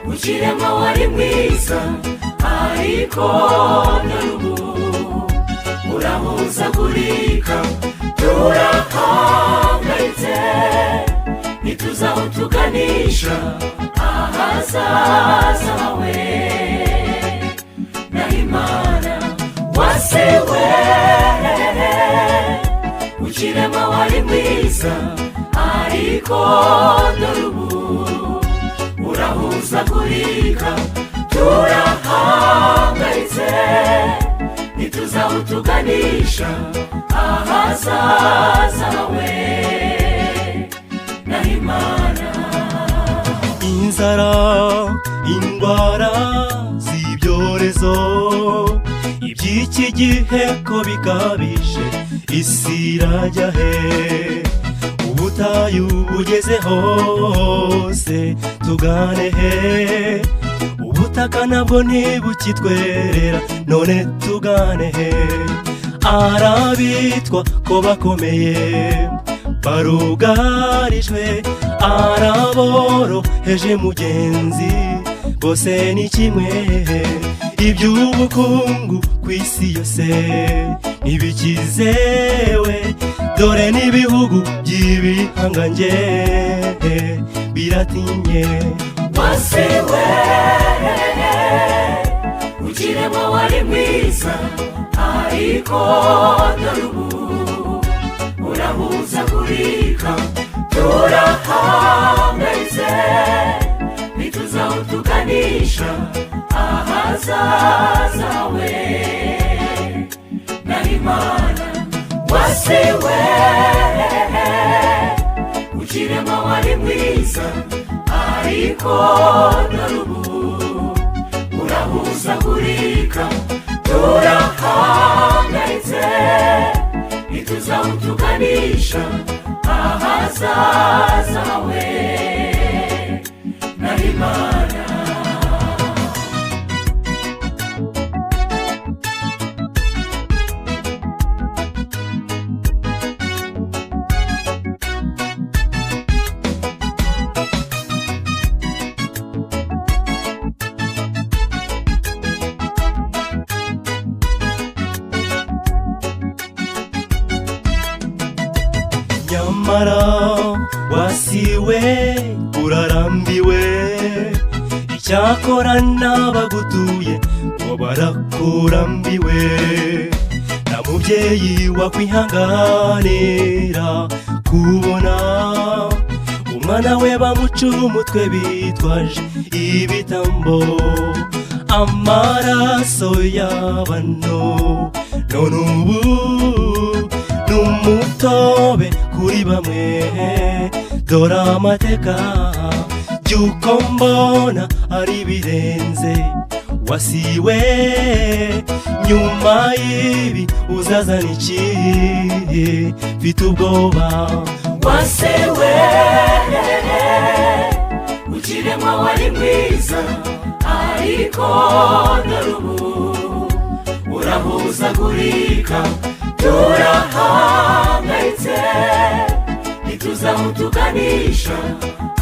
ukirema wari mwiza ariko narubu urahuzagurika. Turahangayitse ntituzaho tuganisha ahazaza hawe na Imana. Wasiwe ukirema wari mwiza ariko dore ubu urahuzagurika. Turahangayitse ntituzaho tuganisha ahazaza hawe na Imana. Inzara, indwara z'ibyorezo, iby'iki gihe ko bikabije, isi irajya he? Ubutayu bugeze hose tugane he? Ubutaka nabwo ntibukitwerera, none tugane he? Arabitwa ko bakomeye barugarijwe, araboroheje mugenzi bose ni kimwe. Iby'ubukungu ku isi yose ntibikizewe, dore n'ibihugu by'ibihangange biratinye. Wasiwe ukirema wari mwiza ariko dore ubu urahuzagurika. Turahangayitse ntituzaho tuganisha ahazaza hawe na Imana. Wasiwe ukirema wari mwiza ariko dore ubu urahuzagurika. Turahangayitse ntituzaho tuganisha ahazaza hawe na Imana. Nyamara wasiwe urarambiwe, icyakora n'abagutuye ngo barakurambiwe. Nta mubyeyi wakwihanganira kubona umwana we bamuca umutwe bitwaje ibitambo, amaraso y'abano. None ubu n'umutobe kuri bamwe, dore amateka by'uko mbona ari birenze. Wasiwe nyuma y'ibi uzazana iki? Mfite ubwoba. wasewe ukiremwa wari mwiza ariko dore ubu urahuzagurika turahangayitse ntituzi aho tuganisha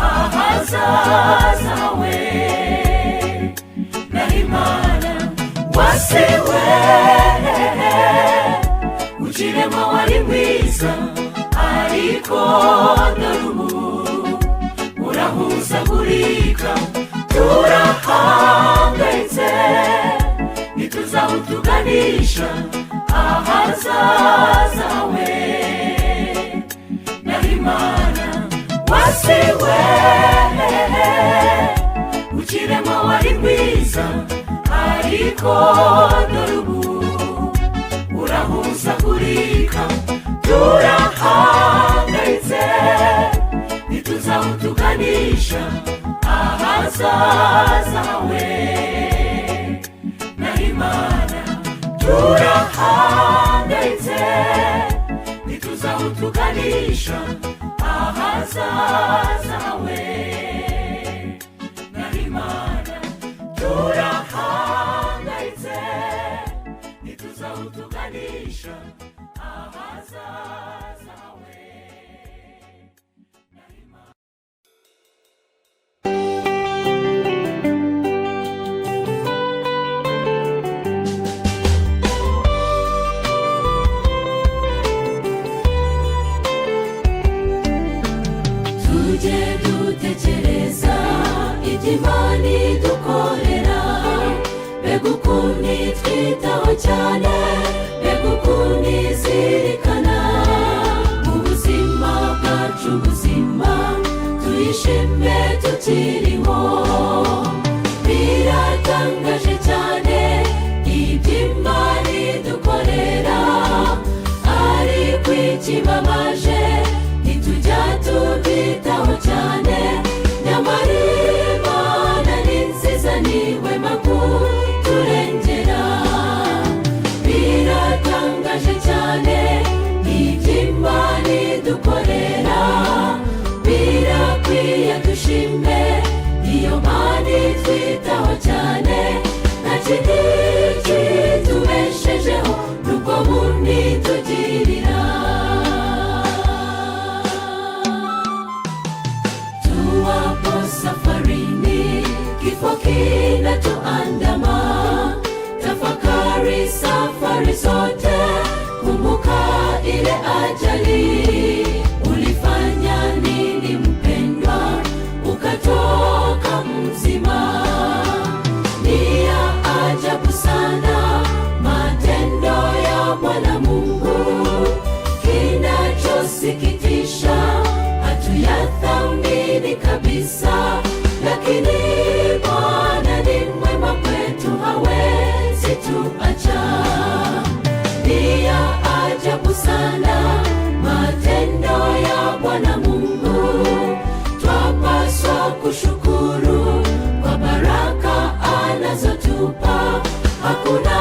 ahazaza hawe Nahimana wasewe ukiremwa wari mwiza ariko dore ubu urahuzagurika turahangayitse ntituzi aho tuganisha ahazaza hawe Nahimana wasewe ukiremwa wari mwiza ariko dore ubu urahuzagurika turahangayitse ntituzi aho tuganisha ahazaza hawe Nahimana turahangayitse ntituzi aho tuganisha ahazaza hawe Nahimana turahangayitse ntituzi aho tuganisha ahazaza hawe tujye dutekereza iby'Imana idukorera mbega ukuntu itwitaho cyane mbega ukuntu izirikana mu buzima bwacu buzima tuyishime tukiriho biratangaje cyane iby'Imana idukorera ariko ikibabaje ntitujya tubyitaho cyane nyamara Imana ni nziza niwe makuturengera biratangaje cyane iby'Imana idukorera birakwiye dushime iyo Mana itwitaho cyane nta kindi kitubeshejeho n'ubwo bundi tugirira tuwapo safarini kifo kinatuandama tafakari safari zote kumbuka ile ajali ulifanya nini mpendwa ukatoka mzima ni ya ajabu sana matendo ya Bwana Mungu kinachosikitisha hatuyathamini kabisa lakini Bwana ni mwema kwetu hawezi tuacha ni ya ajabu sana matendo ya Bwana Mungu twapaswa kushukuru kwa baraka anazotupa hakuna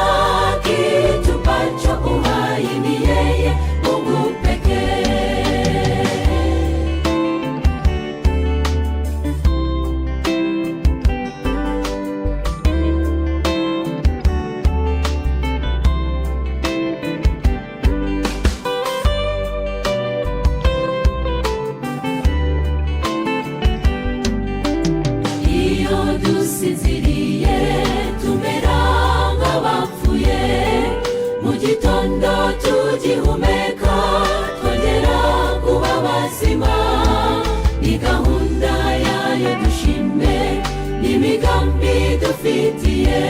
kitupacho uhai ni yeye Mungu pekee iyo dusinziriye tumeranga bapfuye mu gitondo tugihumeka twongera kuba bazima ni gahunda yayo dushime n'imigambi dufitiye